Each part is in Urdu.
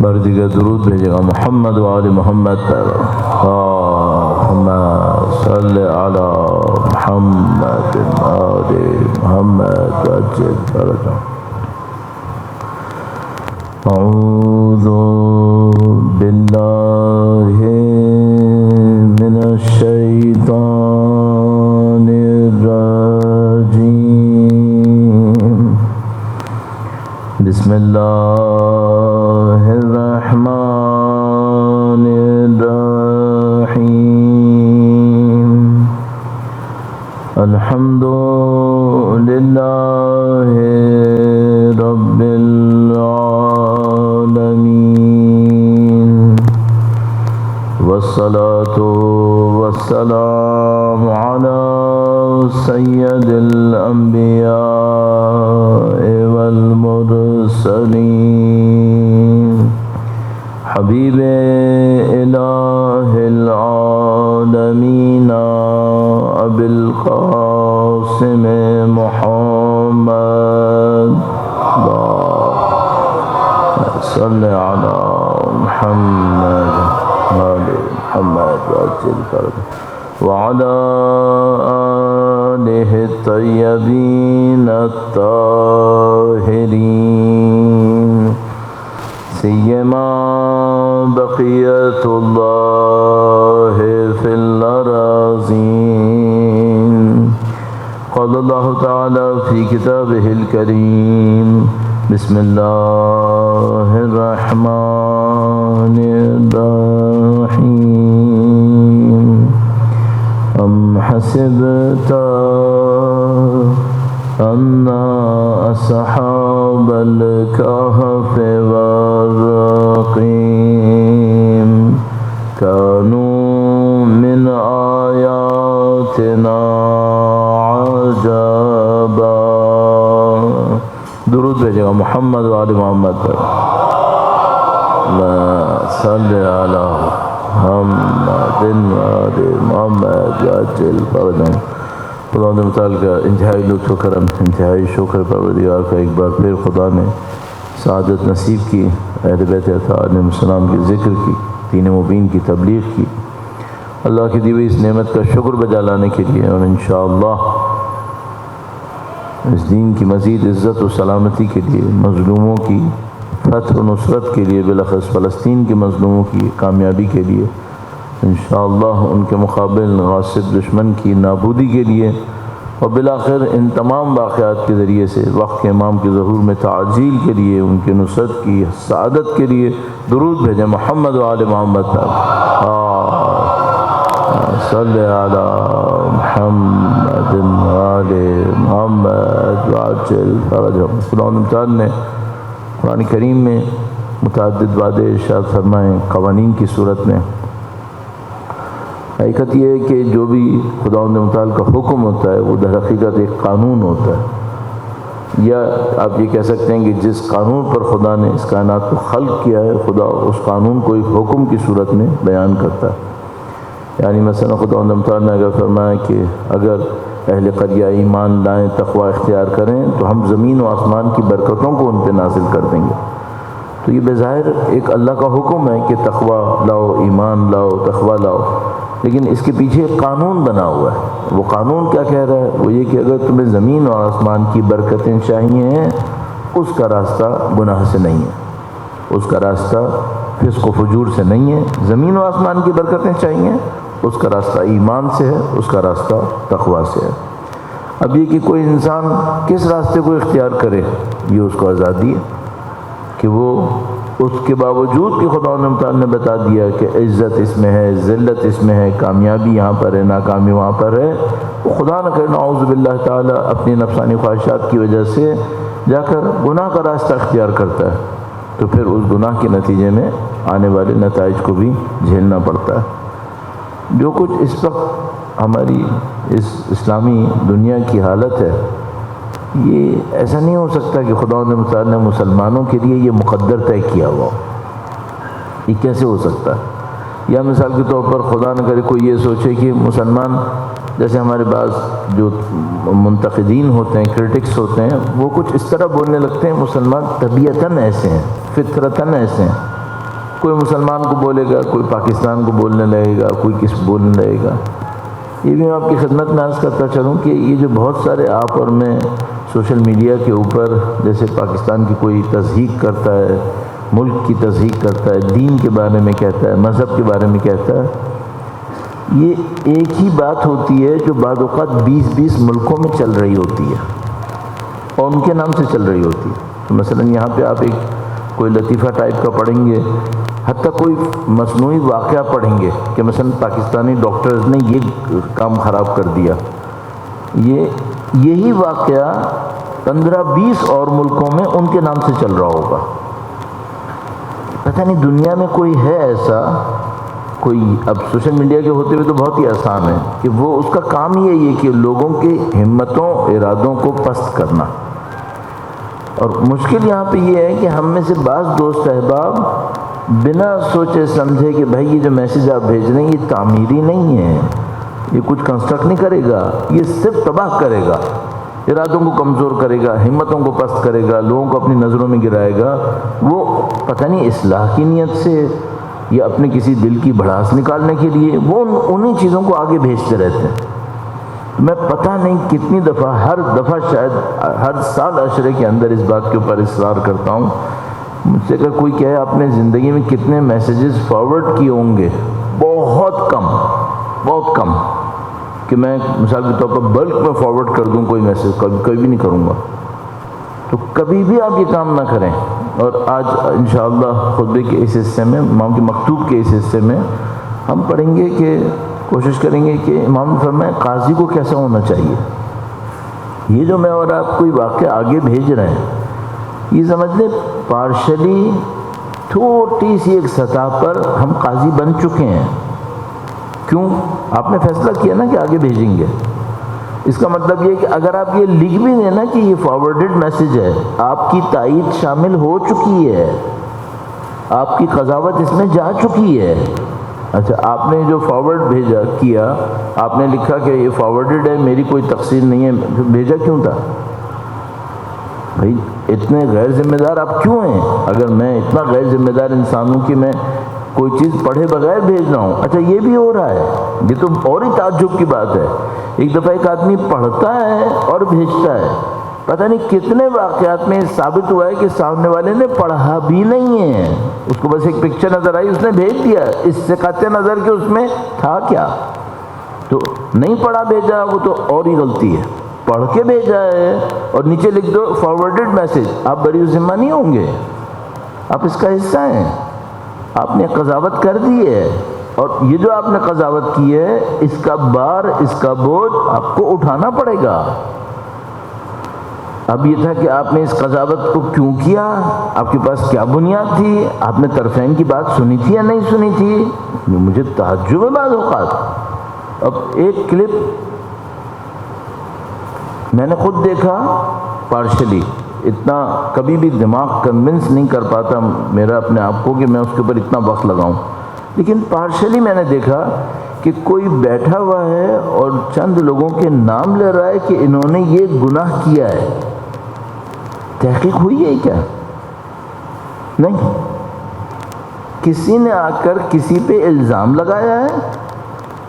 بار دیگر درود بھیجے گا محمد و آل محمد پر اللہم صلی علی محمد آل محمد وعجل فرجهم اعوذ باللہ من الشیطان الرجیم بسم اللہ الرحمن الرحیم الحمد للہ رب العالمین والصلاة والسلام علی سید الانبیاء والمرسلین حبیب الہ العالمین ابی القاسم محمد صلی علی محمد محمد وعجل فرجه وعلى آله الطيبين الطاهرين سيما بقية الله في الأراضين قال الله تعالى في كتابه الكريم بسم الله الرحمن الرحيم أم حسبت أن أصحاب الكهف والرقيم كانوا من آياتنا عجبا درود بھیجے گا محمد و آل محمد پر صلی علی محمد و آل محمد وعجل فرجهم خدا نے متعال کا انتہائی لطف و کرم، انتہائی شکر پروردگار کا ایک بار پھر خدا نے سعادت نصیب کی، اہل بیت اطہار علیہ السلام کے ذکر کی، دین مبین کی تبلیغ کی، اللہ کی دی ہوئی اس نعمت کا شکر بجا لانے کے لیے، اور انشاءاللہ اس دین کی مزید عزت و سلامتی کے لیے، مظلوموں کی فتح و نصرت کے لیے، بالاخص فلسطین کے مظلوموں کی کامیابی کے لیے، انشاءاللہ ان کے مقابل غاصب دشمن کی نابودی کے لیے، اور بالآخر ان تمام واقعات کے ذریعے سے وقت کے امام کے ظہور میں تعجیل کے لیے، ان کے نصرت کی سعادت کے لیے درود بھیجیں محمد و آل محمد پر صلی علی محمد و آل محمد وعجل فرجهم خدا تعالیٰ نے قرآن کریم میں متعدد وعدے ارشاد فرمائے قوانین کی صورت میں۔ حقیقت یہ ہے کہ جو بھی خدا متعال کا حکم ہوتا ہے وہ در حقیقت ایک قانون ہوتا ہے، یا آپ یہ کہہ سکتے ہیں کہ جس قانون پر خدا نے اس کائنات کو خلق کیا ہے، خدا اس قانون کو ایک حکم کی صورت میں بیان کرتا ہے۔ یعنی مثلا خدا متعال نے اگر فرمایا کہ اگر اہل قریہ ایمان لائیں، تقوی اختیار کریں تو ہم زمین و آسمان کی برکتوں کو ان پہ نازل کر دیں گے، تو یہ بظاہر ایک اللہ کا حکم ہے کہ تقوی لاؤ، ایمان لاؤ، تقوی لاؤ، لیکن اس کے پیچھے ایک قانون بنا ہوا ہے۔ وہ قانون کیا کہہ رہا ہے؟ وہ یہ کہ اگر تمہیں زمین اور آسمان کی برکتیں چاہیے اس کا راستہ گناہ سے نہیں ہے، اس کا راستہ فسق و فجور سے نہیں ہے۔ زمین و آسمان کی برکتیں چاہیے اس کا راستہ ایمان سے ہے، اس کا راستہ تقوی سے ہے۔ اب یہ کہ کوئی انسان کس راستے کو اختیار کرے یہ اس کو آزادی ہے، کہ وہ اس کے باوجود کہ خدا نے بتا دیا کہ عزت اس میں ہے، ذلت اس میں ہے، کامیابی یہاں پر ہے، ناکامی وہاں پر ہے، وہ خدا نہ کرے نعوذ باللہ تعالی اپنی نفسانی خواہشات کی وجہ سے جا کر گناہ کا راستہ اختیار کرتا ہے، تو پھر اس گناہ کے نتیجے میں آنے والے نتائج کو بھی جھیلنا پڑتا ہے۔ جو کچھ اس وقت ہماری اس اسلامی دنیا کی حالت ہے، یہ ایسا نہیں ہو سکتا کہ خدا نے مسلمانوں کے لیے یہ مقدر طے کیا ہوا ہو۔ یہ کیسے ہو سکتا ہے؟ یا مثال کے طور پر خدا نہ کرے کوئی یہ سوچے کہ مسلمان، جیسے ہمارے بعض جو منتقدین ہوتے ہیں، کرٹکس ہوتے ہیں، وہ کچھ اس طرح بولنے لگتے ہیں مسلمان طبیعتاً ایسے ہیں، فطرتاً ایسے ہیں، کوئی مسلمان کو بولے گا، کوئی پاکستان کو بولنے لگے گا، کوئی کس بولنے لگے گا۔ یہ بھی میں آپ کی خدمت میں عرض کرتا چلوں کہ یہ جو بہت سارے آپ اور میں سوشل میڈیا کے اوپر جیسے پاکستان کی کوئی تضحیق کرتا ہے، ملک کی تضحیق کرتا ہے، دین کے بارے میں کہتا ہے، مذہب کے بارے میں کہتا ہے، یہ ایک ہی بات ہوتی ہے جو بعض اوقات 20 ملکوں میں چل رہی ہوتی ہے اور ان کے نام سے چل رہی ہوتی ہے۔ تو مثلا یہاں پہ آپ ایک کوئی لطیفہ ٹائپ کا پڑھیں گے، حتیٰ کوئی مصنوعی واقعہ پڑھیں گے کہ مثلا پاکستانی ڈاکٹرز نے یہ کام خراب کر دیا، یہی واقعہ 15-20 اور ملکوں میں ان کے نام سے چل رہا ہوگا۔ پتہ نہیں دنیا میں کوئی ہے ایسا کوئی، اب سوشل میڈیا کے ہوتے ہوئے تو بہت ہی آسان ہے کہ وہ اس کا کام ہی ہے کہ لوگوں کی ہمتوں ارادوں کو پست کرنا۔ اور مشکل یہاں پہ یہ ہے کہ ہم میں سے بعض دوست احباب بنا سوچے سمجھے کہ بھائی یہ جو میسیج آپ بھیج رہے ہیں یہ تعمیری نہیں ہے، یہ کچھ کنسٹرکٹ نہیں کرے گا، یہ صرف تباہ کرے گا، ارادوں کو کمزور کرے گا، ہمتوں کو پست کرے گا، لوگوں کو اپنی نظروں میں گرائے گا۔ وہ پتہ نہیں اصلاح کی نیت سے یا اپنے کسی دل کی بھڑاس نکالنے کے لیے وہ انہی چیزوں کو آگے بھیجتے رہتے ہیں۔ میں پتہ نہیں کتنی دفعہ، ہر دفعہ شاید ہر سال عشرے کے اندر اس بات کے اوپر اصرار کرتا ہوں، مجھ سے اگر کوئی کہے آپ نے زندگی میں کتنے میسیجز فارورڈ کیے ہوں گے، بہت کم کہ میں مثال کے طور پر بلک میں فارورڈ کر دوں کوئی میسیج، کبھی بھی نہیں کروں گا۔ تو کبھی بھی آپ یہ کام نہ کریں۔ اور آج انشاءاللہ خطبے کے اس حصے میں، امام کے مکتوب کے اس حصے میں ہم پڑھیں گے کہ کوشش کریں گے کہ امام نے فرمایا قاضی کو کیسا ہونا چاہیے۔ یہ جو میں اور آپ کوئی واقعہ آگے بھیج رہے ہیں، یہ سمجھ لیں پارشلی چھوٹی سی ایک سطح پر ہم قاضی بن چکے ہیں۔ کیوں؟ آپ نے فیصلہ کیا نا کہ آگے بھیجیں گے۔ اس کا مطلب یہ کہ اگر آپ یہ لکھ بھی دیں نا کہ یہ فارورڈڈ میسیج ہے، آپ کی تائید شامل ہو چکی ہے، آپ کی قضاوت اس میں جا چکی ہے۔ اچھا، آپ نے جو فارورڈ کیا، آپ نے لکھا کہ یہ فارورڈڈ ہے، میری کوئی تقصیر نہیں ہے، بھیجا کیوں تھا؟ بھائی اتنے غیر ذمہ دار آپ کیوں ہیں؟ اگر میں اتنا غیر ذمہ دار انسان ہوں کہ میں کوئی چیز پڑھے بغیر بھیج رہا ہوں، اچھا یہ بھی ہو رہا ہے، یہ تو اور ہی تعجب کی بات ہے۔ ایک دفعہ ایک آدمی پڑھتا ہے اور بھیجتا ہے، پتہ نہیں کتنے واقعات میں ثابت ہوا ہے کہ سامنے والے نے پڑھا بھی نہیں ہے، اس کو بس ایک پکچر نظر آئی، اس نے بھیج دیا، اس سے قطع نظر کہ اس میں تھا کیا، تو نہیں پڑھا بھیجا، وہ تو اور ہی غلطی ہے۔ پڑھ کے بھیجا ہے اور نیچے لکھ دو فارورڈڈ میسیج، آپ بری ذمہ نہیں ہوں گے، آپ اس کا حصہ ہیں، آپ نے قضاوت کر دی ہے، اور یہ جو آپ نے قضاوت کی ہے اس کا بار، اس کا بوجھ آپ کو اٹھانا پڑے گا۔ اب یہ تھا کہ آپ نے اس قضاوت کو کیوں کیا، آپ کے پاس کیا بنیاد تھی، آپ نے طرفین کی بات سنی تھی یا نہیں سنی تھی؟ مجھے تعجب ہے بعض اوقات۔ اب ایک کلپ میں نے خود دیکھا پارشلی، اتنا کبھی بھی دماغ کنونس نہیں کر پاتا میرا اپنے آپ کو کہ میں اس کے اوپر اتنا وقت لگاؤں، لیکن پارشلی میں نے دیکھا کہ کوئی بیٹھا ہوا ہے اور چند لوگوں کے نام لے رہا ہے کہ انہوں نے یہ گناہ کیا ہے۔ تحقیق ہوئی ہے کیا؟ نہیں، کسی نے آ کر کسی پہ الزام لگایا ہے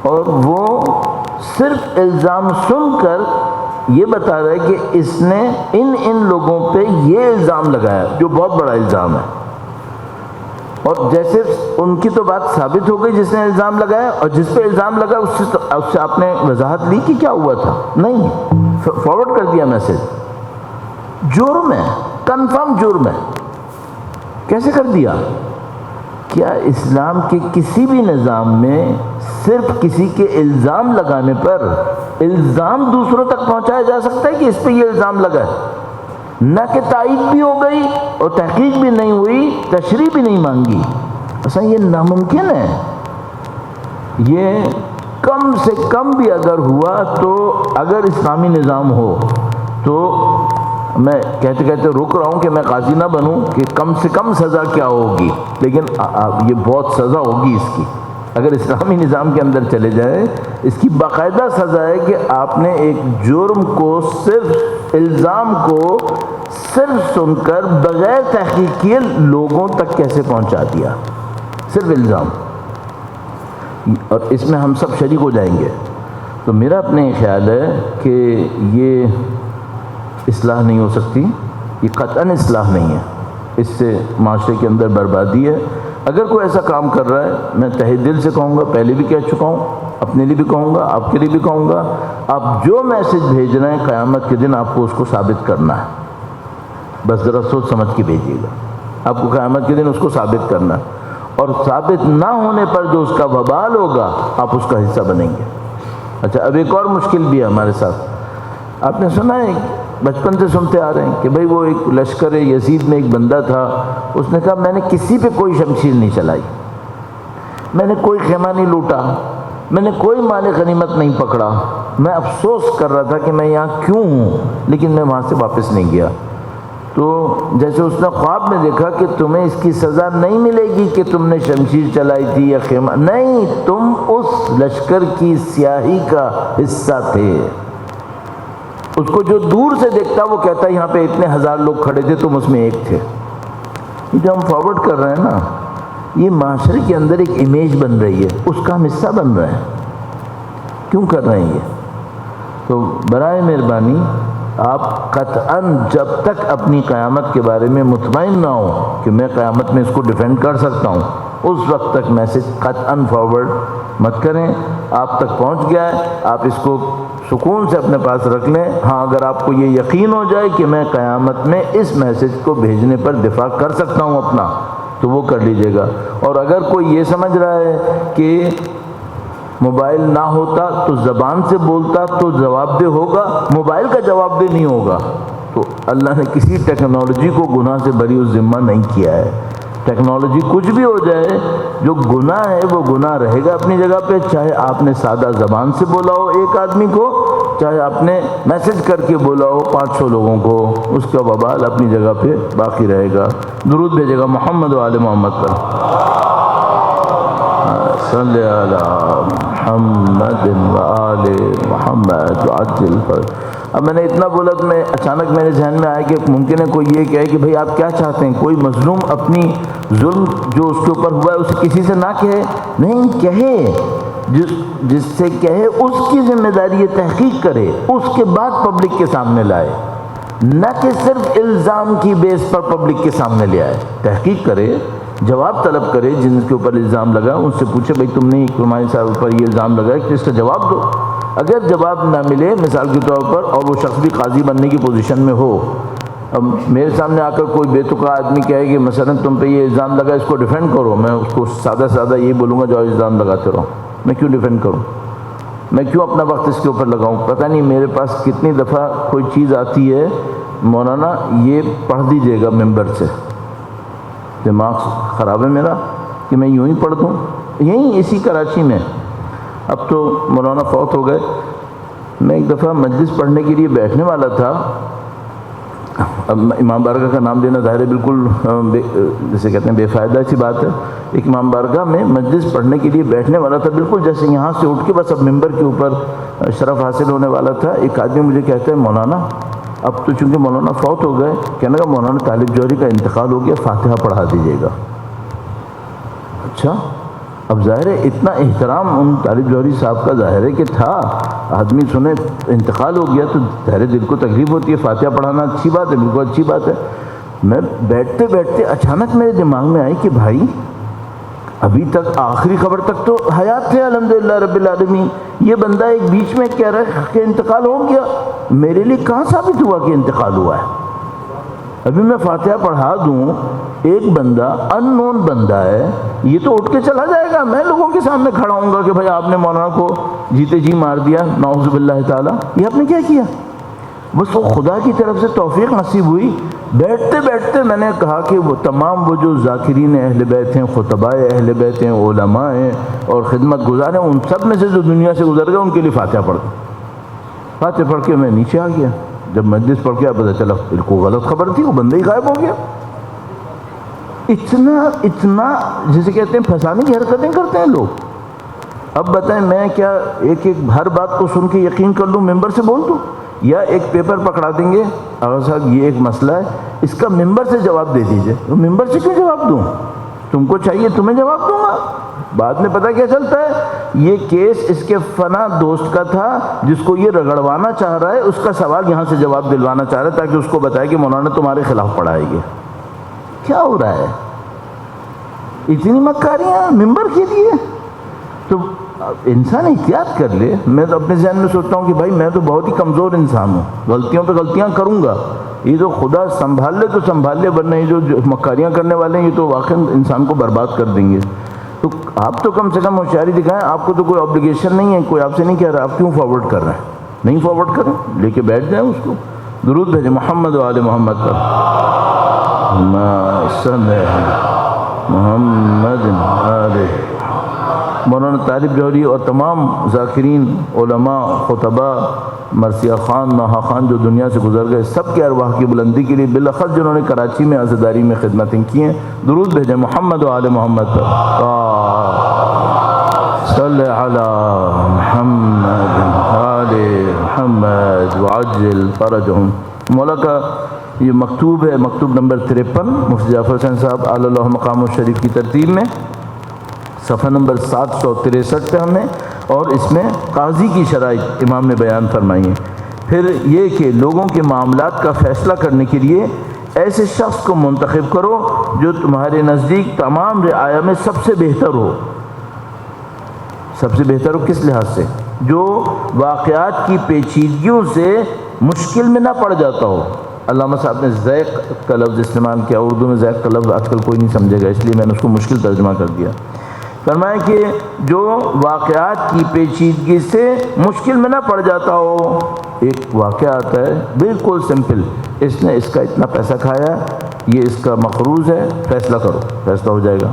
اور وہ صرف الزام سن کر یہ بتا رہا ہے کہ اس نے ان لوگوں پہ یہ الزام لگایا جو بہت بڑا الزام ہے، اور جیسے ان کی تو بات ثابت ہو گئی جس نے الزام لگایا، اور جس پہ الزام لگا اس سے آپ نے وضاحت لی کہ کیا ہوا تھا؟ نہیں، فارورڈ کر دیا میسج۔ جرم ہے، کنفرم جرم ہے۔ کیسے کر دیا؟ کیا اسلام کے کسی بھی نظام میں صرف کسی کے الزام لگانے پر الزام دوسروں تک پہنچایا جا سکتا ہے کہ اس پہ یہ الزام لگا ہے؟ نہ کہ تائید بھی ہو گئی اور تحقیق بھی نہیں ہوئی، تشریح بھی نہیں مانگی، اصلا یہ ناممکن ہے۔ یہ کم سے کم بھی اگر ہوا تو اگر اسلامی نظام ہو تو میں کہتے کہتے رک رہا ہوں کہ میں قاضی نہ بنوں کہ کم سے کم سزا کیا ہوگی، لیکن یہ بہت سزا ہوگی اس کی۔ اگر اسلامی نظام کے اندر چلے جائے، اس کی باقاعدہ سزا ہے کہ آپ نے ایک جرم کو، صرف الزام کو صرف سن کر بغیر تحقیق کیے لوگوں تک کیسے پہنچا دیا۔ صرف الزام، اور اس میں ہم سب شریک ہو جائیں گے۔ تو میرا اپنے خیال ہے کہ یہ اصلاح نہیں ہو سکتی، یہ قطعاً اصلاح نہیں ہے، اس سے معاشرے کے اندر بربادی ہے۔ اگر کوئی ایسا کام کر رہا ہے، میں تہہ دل سے کہوں گا، پہلے بھی کہہ چکا ہوں، اپنے لیے بھی کہوں گا، آپ کے لیے بھی کہوں گا، آپ جو میسج بھیج رہے ہیں قیامت کے دن آپ کو اس کو ثابت کرنا ہے، بس ذرا سوچ سمجھ کے بھیجیے گا، آپ کو قیامت کے دن اس کو ثابت کرنا ہے، اور ثابت نہ ہونے پر جو اس کا وبال ہوگا آپ اس کا حصہ بنیں گے۔ اچھا، اب ایک اور مشکل بھی ہے ہمارے ساتھ، آپ نے سنا ہے، بچپن سے سنتے آ رہے ہیں کہ بھئی وہ ایک لشکر یزید میں ایک بندہ تھا، اس نے کہا میں نے کسی پہ کوئی شمشیر نہیں چلائی، میں نے کوئی خیمہ نہیں لوٹا، میں نے کوئی مال غنیمت نہیں پکڑا، میں افسوس کر رہا تھا کہ میں یہاں کیوں ہوں، لیکن میں وہاں سے واپس نہیں گیا۔ تو جیسے اس نے خواب میں دیکھا کہ تمہیں اس کی سزا نہیں ملے گی کہ تم نے شمشیر چلائی تھی یا خیمہ، نہیں، تم اس لشکر کی سیاہی کا حصہ تھے۔ اس کو جو دور سے دیکھتا وہ کہتا یہاں پہ اتنے ہزار لوگ کھڑے تھے، تم اس میں ایک تھے۔ یہ جو ہم فارورڈ کر رہے ہیں نا، یہ معاشرے کے اندر ایک امیج بن رہی ہے، اس کا ہم حصہ بن رہے ہیں، کیوں کر رہے ہیں یہ؟ تو برائے مہربانی آپ قطعاً جب تک اپنی قیامت کے بارے میں مطمئن نہ ہو کہ میں قیامت میں اس کو ڈیفینڈ کر سکتا ہوں، اس وقت تک میسج قطعاً فارورڈ مت کریں۔ آپ تک پہنچ گیا ہے، آپ اس کو سکون سے اپنے پاس رکھ لیں۔ ہاں، اگر آپ کو یہ یقین ہو جائے کہ میں قیامت میں اس میسج کو بھیجنے پر دفاع کر سکتا ہوں اپنا، تو وہ کر لیجئے گا۔ اور اگر کوئی یہ سمجھ رہا ہے کہ موبائل نہ ہوتا تو زبان سے بولتا تو جواب دہ ہوگا، موبائل کا جواب دہ نہیں ہوگا، تو اللہ نے کسی ٹیکنالوجی کو گناہ سے بری الذمہ نہیں کیا ہے۔ ٹیکنالوجی کچھ بھی ہو جائے، جو گناہ ہے وہ گناہ رہے گا اپنی جگہ پہ، چاہے آپ نے سادہ زبان سے بولا ہو ایک آدمی کو، چاہے آپ نے میسج کر کے بولا ہو 500 لوگوں کو، اس کا وبال اپنی جگہ پہ باقی رہے گا۔ درود بھیجے گا محمد و آل محمد پر، صلی علی محمد و آل محمد وعجل فرج۔ اب میں نے اتنا بولا تو میں اچانک میرے ذہن میں آیا کہ ممکن ہے کوئی یہ کہے کہ بھئی آپ کیا چاہتے ہیں، کوئی مظلوم اپنی ظلم جو اس کے اوپر ہوا ہے اسے کسی سے نہ کہے؟ نہیں، کہے، جس سے کہے اس کی ذمہ داری تحقیق کرے، اس کے بعد پبلک کے سامنے لائے، نہ کہ صرف الزام کی بیس پر پبلک کے سامنے لے آئے۔ تحقیق کرے، جواب طلب کرے، جن کے اوپر الزام لگا ان سے پوچھے بھئی تم نے ہمارے صاحب پر یہ الزام لگا ہے کہ اس کا جواب دو۔ اگر جواب نہ ملے مثال کے طور پر، اور وہ شخص بھی قاضی بننے کی پوزیشن میں ہو، اب میرے سامنے آ کر کوئی بے تقا آدمی کہے کہ مثلا تم پہ یہ الزام لگا، اس کو ڈیفینڈ کرو، میں اس کو سادہ یہی بولوں گا جو الزام لگاتے رہو، میں کیوں ڈیفینڈ کروں، میں کیوں اپنا وقت اس کے اوپر لگاؤں؟ پتہ نہیں میرے پاس کتنی دفعہ کوئی چیز آتی ہے، مولانا یہ پڑھ دیجئے گا ممبر سے، دماغ خراب ہے میرا کہ میں یوں ہی پڑھ دوں، یہیں اسی کراچی میں، اب تو مولانا فوت ہو گئے، میں ایک دفعہ مجلس پڑھنے کے لیے بیٹھنے والا تھا، اب امام بارگاہ کا نام دینا ظاہر ہے بالکل جیسے کہتے ہیں بے فائدہ سی بات ہے، ایک امام بارگاہ میں مجلس پڑھنے کے لیے بیٹھنے والا تھا، بالکل جیسے یہاں سے اٹھ کے بس اب ممبر کے اوپر شرف حاصل ہونے والا تھا، ایک آدمی مجھے کہتا ہے مولانا اب تو چونکہ مولانا فوت ہو گئے، کہنے لگا مولانا طالب جوہری کا انتقال ہو گیا، فاتحہ پڑھا دیجیے گا۔ اچھا، اب ظاہر ہے اتنا احترام ان طالب جوہری صاحب کا ظاہر ہے کہ تھا، آدمی سنے انتقال ہو گیا تو ظاہر دل کو تکلیف ہوتی ہے، فاتحہ پڑھانا اچھی بات ہے، بالکل اچھی بات ہے۔ میں بیٹھتے بیٹھتے اچانک میرے دماغ میں آئی کہ بھائی ابھی تک آخری خبر تک تو حیات تھے الحمدللہ رب العالمین، یہ بندہ ایک بیچ میں کہہ رہا ہے کہ انتقال ہو گیا، میرے لیے کہاں ثابت ہوا کہ انتقال ہوا ہے؟ ابھی میں فاتحہ پڑھا دوں، ایک بندہ ان نون بندہ ہے، یہ تو اٹھ کے چلا جائے گا، میں لوگوں کے سامنے کھڑا ہوں گا کہ بھائی آپ نے مولانا کو جیتے جی مار دیا، نعوذ باللہ تعالیٰ، یہ آپ نے کیا کیا؟ بس وہ خدا کی طرف سے توفیق نصیب ہوئی۔ بیٹھتے بیٹھتے میں نے کہا کہ وہ تمام وہ جو ذاکرین اہل بیت ہیں، خطباء اہل بیت ہیں، علماء ہیں اور خدمت گزار ہیں، ان سب میں سے جو دنیا سے گزر گئے ان کے لیے فاتحہ پڑھ کے میں نیچے آ گیا۔ جب مجلس پڑھ کے پتہ چلا بالکل غلط خبر تھی، وہ بندہ ہی غائب ہو گیا۔ اتنا جسے کہتے ہیں پھنسانے کی حرکتیں کرتے ہیں لوگ۔ اب بتائیں میں کیا ایک ہر بات کو سن کے یقین کر لوں، ممبر سے بول دوں، یا ایک پیپر پکڑا دیں گے آغا صاحب یہ ایک مسئلہ ہے، اس کا ممبر سے جواب دے دیجئے، ممبر سے کیوں جواب دوں؟ تم کو چاہیے تمہیں جواب دوں گا. بعد میں پتہ کیا چلتا ہے یہ کیس اس کے فنا دوست کا تھا جس کو یہ رگڑوانا چاہ رہا ہے, اس کا سوال یہاں سے جواب دلوانا چاہ رہا ہے تاکہ اس کو بتائے کہ مولانا تمہارے خلاف پڑھا ہے. یہ کیا ہو رہا ہے؟ اتنی مکاریاں ممبر کے لیے. تو انسان احتیاط کر لے. میں تو اپنے ذہن میں سوچتا ہوں کہ بھائی میں تو بہت ہی کمزور انسان ہوں, غلطیوں پہ غلطیاں کروں گا, یہ تو خدا سنبھال لے تو سنبھال لے, ورنہ یہ جو مکاریاں کرنے والے ہیں یہ تو واقعی انسان کو برباد کر دیں گے. تو آپ تو کم سے کم ہوشیاری دکھائیں. آپ کو تو کوئی آبلیگیشن نہیں ہے, کوئی آپ سے نہیں کہہ رہا, آپ کیوں فارورڈ کر رہے ہیں؟ نہیں فارورڈ کریں, لے کے بیٹھ جائیں اس کو. درود بھیجیں محمد و آل محمد پر. محمد آل مولانا طالب جوہری اور تمام ذاکرین, علماء, خطباء, مرثیہ خان, نوحہ خان جو دنیا سے گزر گئے, سب کے ارواح کی بلندی کے لیے بالاخص جنہوں نے کراچی میں عزاداری میں خدمتیں کی ہیں, درود بھیجیں محمد و آل محمد پر. صلی علی محمد آل محمد وعجل فرجہم. مولا کا یہ مکتوب ہے, مکتوب نمبر 53 مفتی جعفر حسین صاحب اعلی اللہ مقام الشریف کی ترتیب میں, صفحہ نمبر 763 پہ ہم ہیں, اور اس میں قاضی کی شرائط امام نے بیان فرمائی ہیں. پھر یہ کہ لوگوں کے معاملات کا فیصلہ کرنے کے لیے ایسے شخص کو منتخب کرو جو تمہارے نزدیک تمام رعایا میں سب سے بہتر ہو. سب سے بہتر ہو کس لحاظ سے؟ جو واقعات کی پیچیدگیوں سے مشکل میں نہ پڑ جاتا ہو. علامہ صاحب نے ذیق کا لفظ استعمال کیا, اردو میں ذیق کا لفظ آج کل کوئی نہیں سمجھے گا, اس لیے میں نے اس کو مشکل ترجمہ کر دیا. فرمایا کہ جو واقعات کی پیچیدگی سے مشکل میں نہ پڑ جاتا ہو. ایک واقعہ آتا ہے بالکل سمپل, اس نے اس کا اتنا پیسہ کھایا, یہ اس کا مقروض ہے, فیصلہ کرو, فیصلہ ہو جائے گا.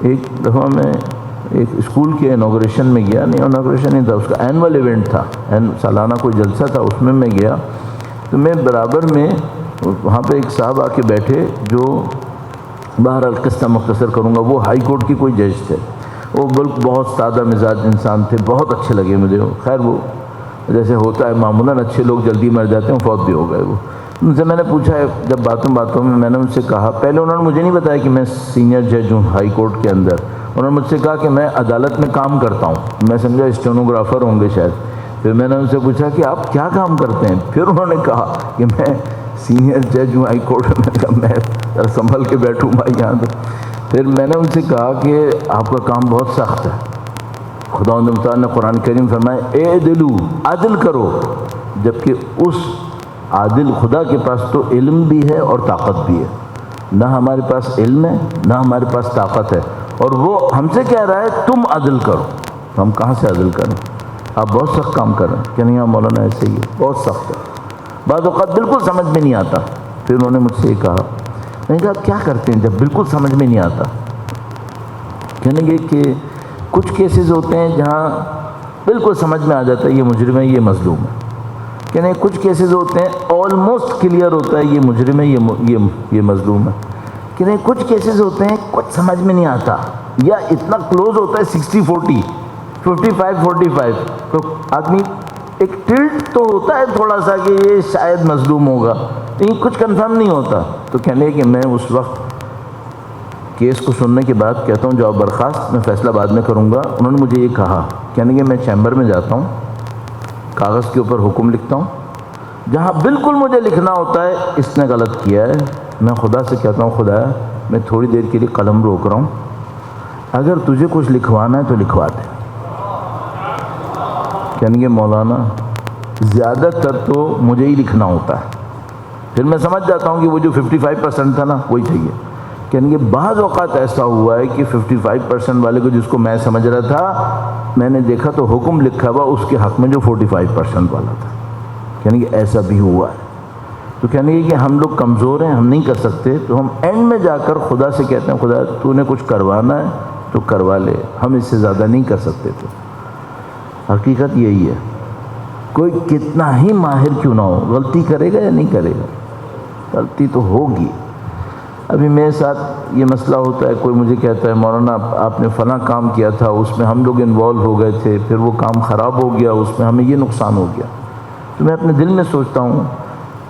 ایک دفعہ میں ایک اسکول کے انوگریشن میں گیا, نہیں انوگریشن نہیں تھا, اس کا اینول ایونٹ تھا, سالانہ کوئی جلسہ تھا, اس میں گیا. تو میں برابر میں وہاں پہ ایک صاحب آ کے بیٹھے جو بہرحال قصہ مختصر کروں گا, وہ ہائی کورٹ کی کوئی جج تھے. وہ بہت سادہ مزاج انسان تھے, بہت اچھے لگے مجھے. خیر وہ جیسے ہوتا ہے معمولاً اچھے لوگ جلدی مر جاتے ہیں, فوت بھی ہو گئے. وہ ان سے میں نے پوچھا, جب باتوں میں نے ان سے کہا, پہلے انہوں نے مجھے نہیں بتایا کہ میں سینئر جج ہوں ہائی کورٹ کے اندر. انہوں نے مجھ سے کہا کہ میں عدالت میں کام کرتا ہوں. میں سمجھا اسٹینوگرافر ہوں گے شاید. پھر میں نے ان سے پوچھا کہ آپ کیا کام کرتے ہیں؟ پھر انہوں نے کہا کہ میں سینئر جج ہوں ہائی کورٹ. میں نے کہا میں سنبھل کے بیٹھوں بھائی یہاں پہ. پھر میں نے ان سے کہا کہ آپ کا کام بہت سخت ہے. خدا متعال نے قرآن کریم فرمایا اے دلو, عدل کرو, جبکہ اس عادل خدا کے پاس تو علم بھی ہے اور طاقت بھی ہے. نہ ہمارے پاس علم ہے نہ ہمارے پاس طاقت ہے, اور وہ ہم سے کہہ رہا ہے تم عدل کرو. ہم کہاں سے عدل کریں؟ آپ بہت سخت کام کر رہے ہیں. کہ نہیں مولانا ایسے ہی ہے, بہت سخت ہے, بعض اوقات بالکل سمجھ میں نہیں آتا. پھر انہوں نے مجھ سے یہ کہا, میں نے کہا کیا کرتے ہیں جب بالکل سمجھ میں نہیں آتا؟ کہنے گے کہ کچھ کیسز ہوتے ہیں جہاں بالکل سمجھ میں آ جاتا ہے یہ مجرم ہے یہ مظلوم ہے. کہنے کچھ کیسز ہوتے ہیں آلموسٹ کلیئر ہوتا ہے یہ مجرم ہے یہ مظلوم ہے. کہنے کچھ کیسز ہوتے ہیں کچھ سمجھ میں نہیں آتا, یا اتنا کلوز ہوتا ہے 60-40 55-45. تو آدمی ایک ٹلٹ تو ہوتا ہے تھوڑا سا کہ یہ شاید مظلوم ہوگا, لیکن کچھ کنفرم نہیں ہوتا. تو کہنے کہ میں اس وقت کیس کو سننے کے بعد کہتا ہوں جواب برخاست, میں فیصلہ بعد میں کروں گا. انہوں نے مجھے یہ کہا, کہنے کہ میں چیمبر میں جاتا ہوں, کاغذ کے اوپر حکم لکھتا ہوں, جہاں بالکل مجھے لکھنا ہوتا ہے اس نے غلط کیا ہے, میں خدا سے کہتا ہوں خدا میں تھوڑی دیر کے لیے قلم روک رہا ہوں, اگر تجھے کچھ لکھوانا ہے تو لکھوا دے. کہنے کہ مولانا زیادہ تر تو مجھے ہی لکھنا ہوتا ہے. پھر میں سمجھ جاتا ہوں کہ وہ جو 55% تھا نا وہی چاہیے. کہنے کہ بعض اوقات ایسا ہوا ہے کہ 55% والے کو جس کو میں سمجھ رہا تھا, میں نے دیکھا تو حکم لکھا ہوا اس کے حق میں جو 45% والا تھا. کہنے کہ ایسا بھی ہوا ہے. تو کہنے کہ ہم لوگ کمزور ہیں, ہم نہیں کر سکتے, تو ہم اینڈ میں جا کر خدا سے کہتے ہیں خدا تو نے کچھ کروانا ہے تو کروا لے, ہم اس سے زیادہ نہیں کر سکتے. تو حقیقت یہی ہے, کوئی کتنا ہی ماہر کیوں نہ ہو غلطی کرے گا یا نہیں کرے گا, غلطی تو ہوگی. ابھی میرے ساتھ یہ مسئلہ ہوتا ہے, کوئی مجھے کہتا ہے مولانا آپ نے فلاں کام کیا تھا, اس میں ہم لوگ انوالو ہو گئے تھے, پھر وہ کام خراب ہو گیا, اس میں ہمیں یہ نقصان ہو گیا. تو میں اپنے دل میں سوچتا ہوں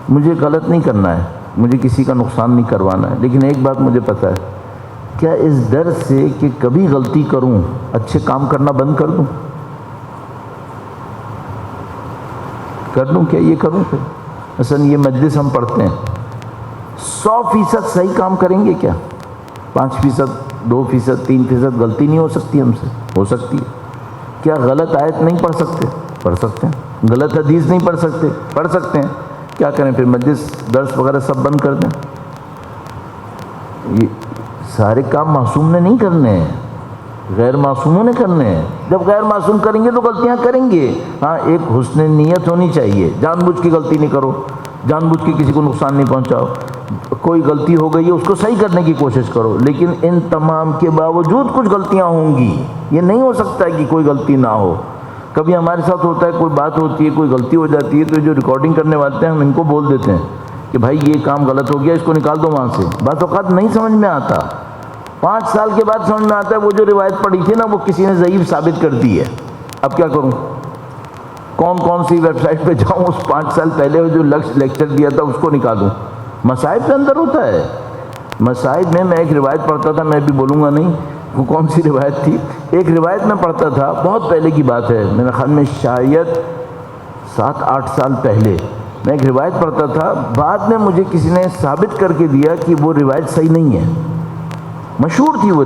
مجھے غلط نہیں کرنا ہے, مجھے کسی کا نقصان نہیں کروانا ہے, لیکن ایک بات مجھے پتہ ہے کیا اس ڈر سے کہ کبھی غلطی کروں اچھے کام کرنا بند کر دوں؟ کر لوں کیا یہ کروں پھر؟ مثلا یہ مجلس ہم پڑھتے ہیں، 100% صحیح کام کریں گے کیا؟ 5%، 2%، 3% غلطی نہیں ہو سکتی ہم سے؟ ہو سکتی ہے۔ کیا غلط آیت نہیں پڑھ سکتے؟ پڑھ سکتے ہیں۔ غلط حدیث نہیں پڑھ سکتے؟ پڑھ سکتے ہیں۔ کیا کریں پھر؟ مجلس درس وغیرہ سب بند کر دیں؟ یہ سارے کام معصوم نے نہیں کرنے ہیں، غیر معصوموں نے کرنے ہیں۔ جب غیر معصوم کریں گے تو غلطیاں کریں گے، ہاں ایک حسن نیت ہونی چاہیے، جان بوجھ کے غلطی نہیں کرو، جان بوجھ کے کسی کو نقصان نہیں پہنچاؤ، کوئی غلطی ہو گئی ہے اس کو صحیح کرنے کی کوشش کرو، لیکن ان تمام کے باوجود کچھ غلطیاں ہوں گی، یہ نہیں ہو سکتا ہے کہ کوئی غلطی نہ ہو۔ کبھی ہمارے ساتھ ہوتا ہے، کوئی بات ہوتی ہے، کوئی غلطی ہو جاتی ہے، تو جو ریکارڈنگ کرنے والے ہیں ہم ان کو بول دیتے ہیں کہ بھائی یہ کام غلط ہو گیا، اس کو نکال دو وہاں سے۔ بعض اوقات نہیں سمجھ میں آتا، 5 سال کے بعد سمجھ میں آتا ہے وہ جو روایت پڑھی تھی نا وہ کسی نے ضعیف ثابت کر دی ہے، اب کیا کروں؟ کون سی ویب سائٹ پہ جاؤں، اس 5 سال پہلے جو لیکچر دیا تھا اس کو نکالوں؟ مصائب کے اندر ہوتا ہے۔ مصائب میں ایک روایت پڑھتا تھا، میں بھی بولوں گا نہیں وہ کون سی روایت تھی، ایک روایت میں پڑھتا تھا، بہت پہلے کی بات ہے، میرے خیال میں شاید 7-8 سال پہلے میں ایک روایت پڑھتا تھا، بعد میں مجھے کسی نے ثابت کر کے دیا کہ وہ روایت صحیح نہیں ہے، مشہور تھی وہ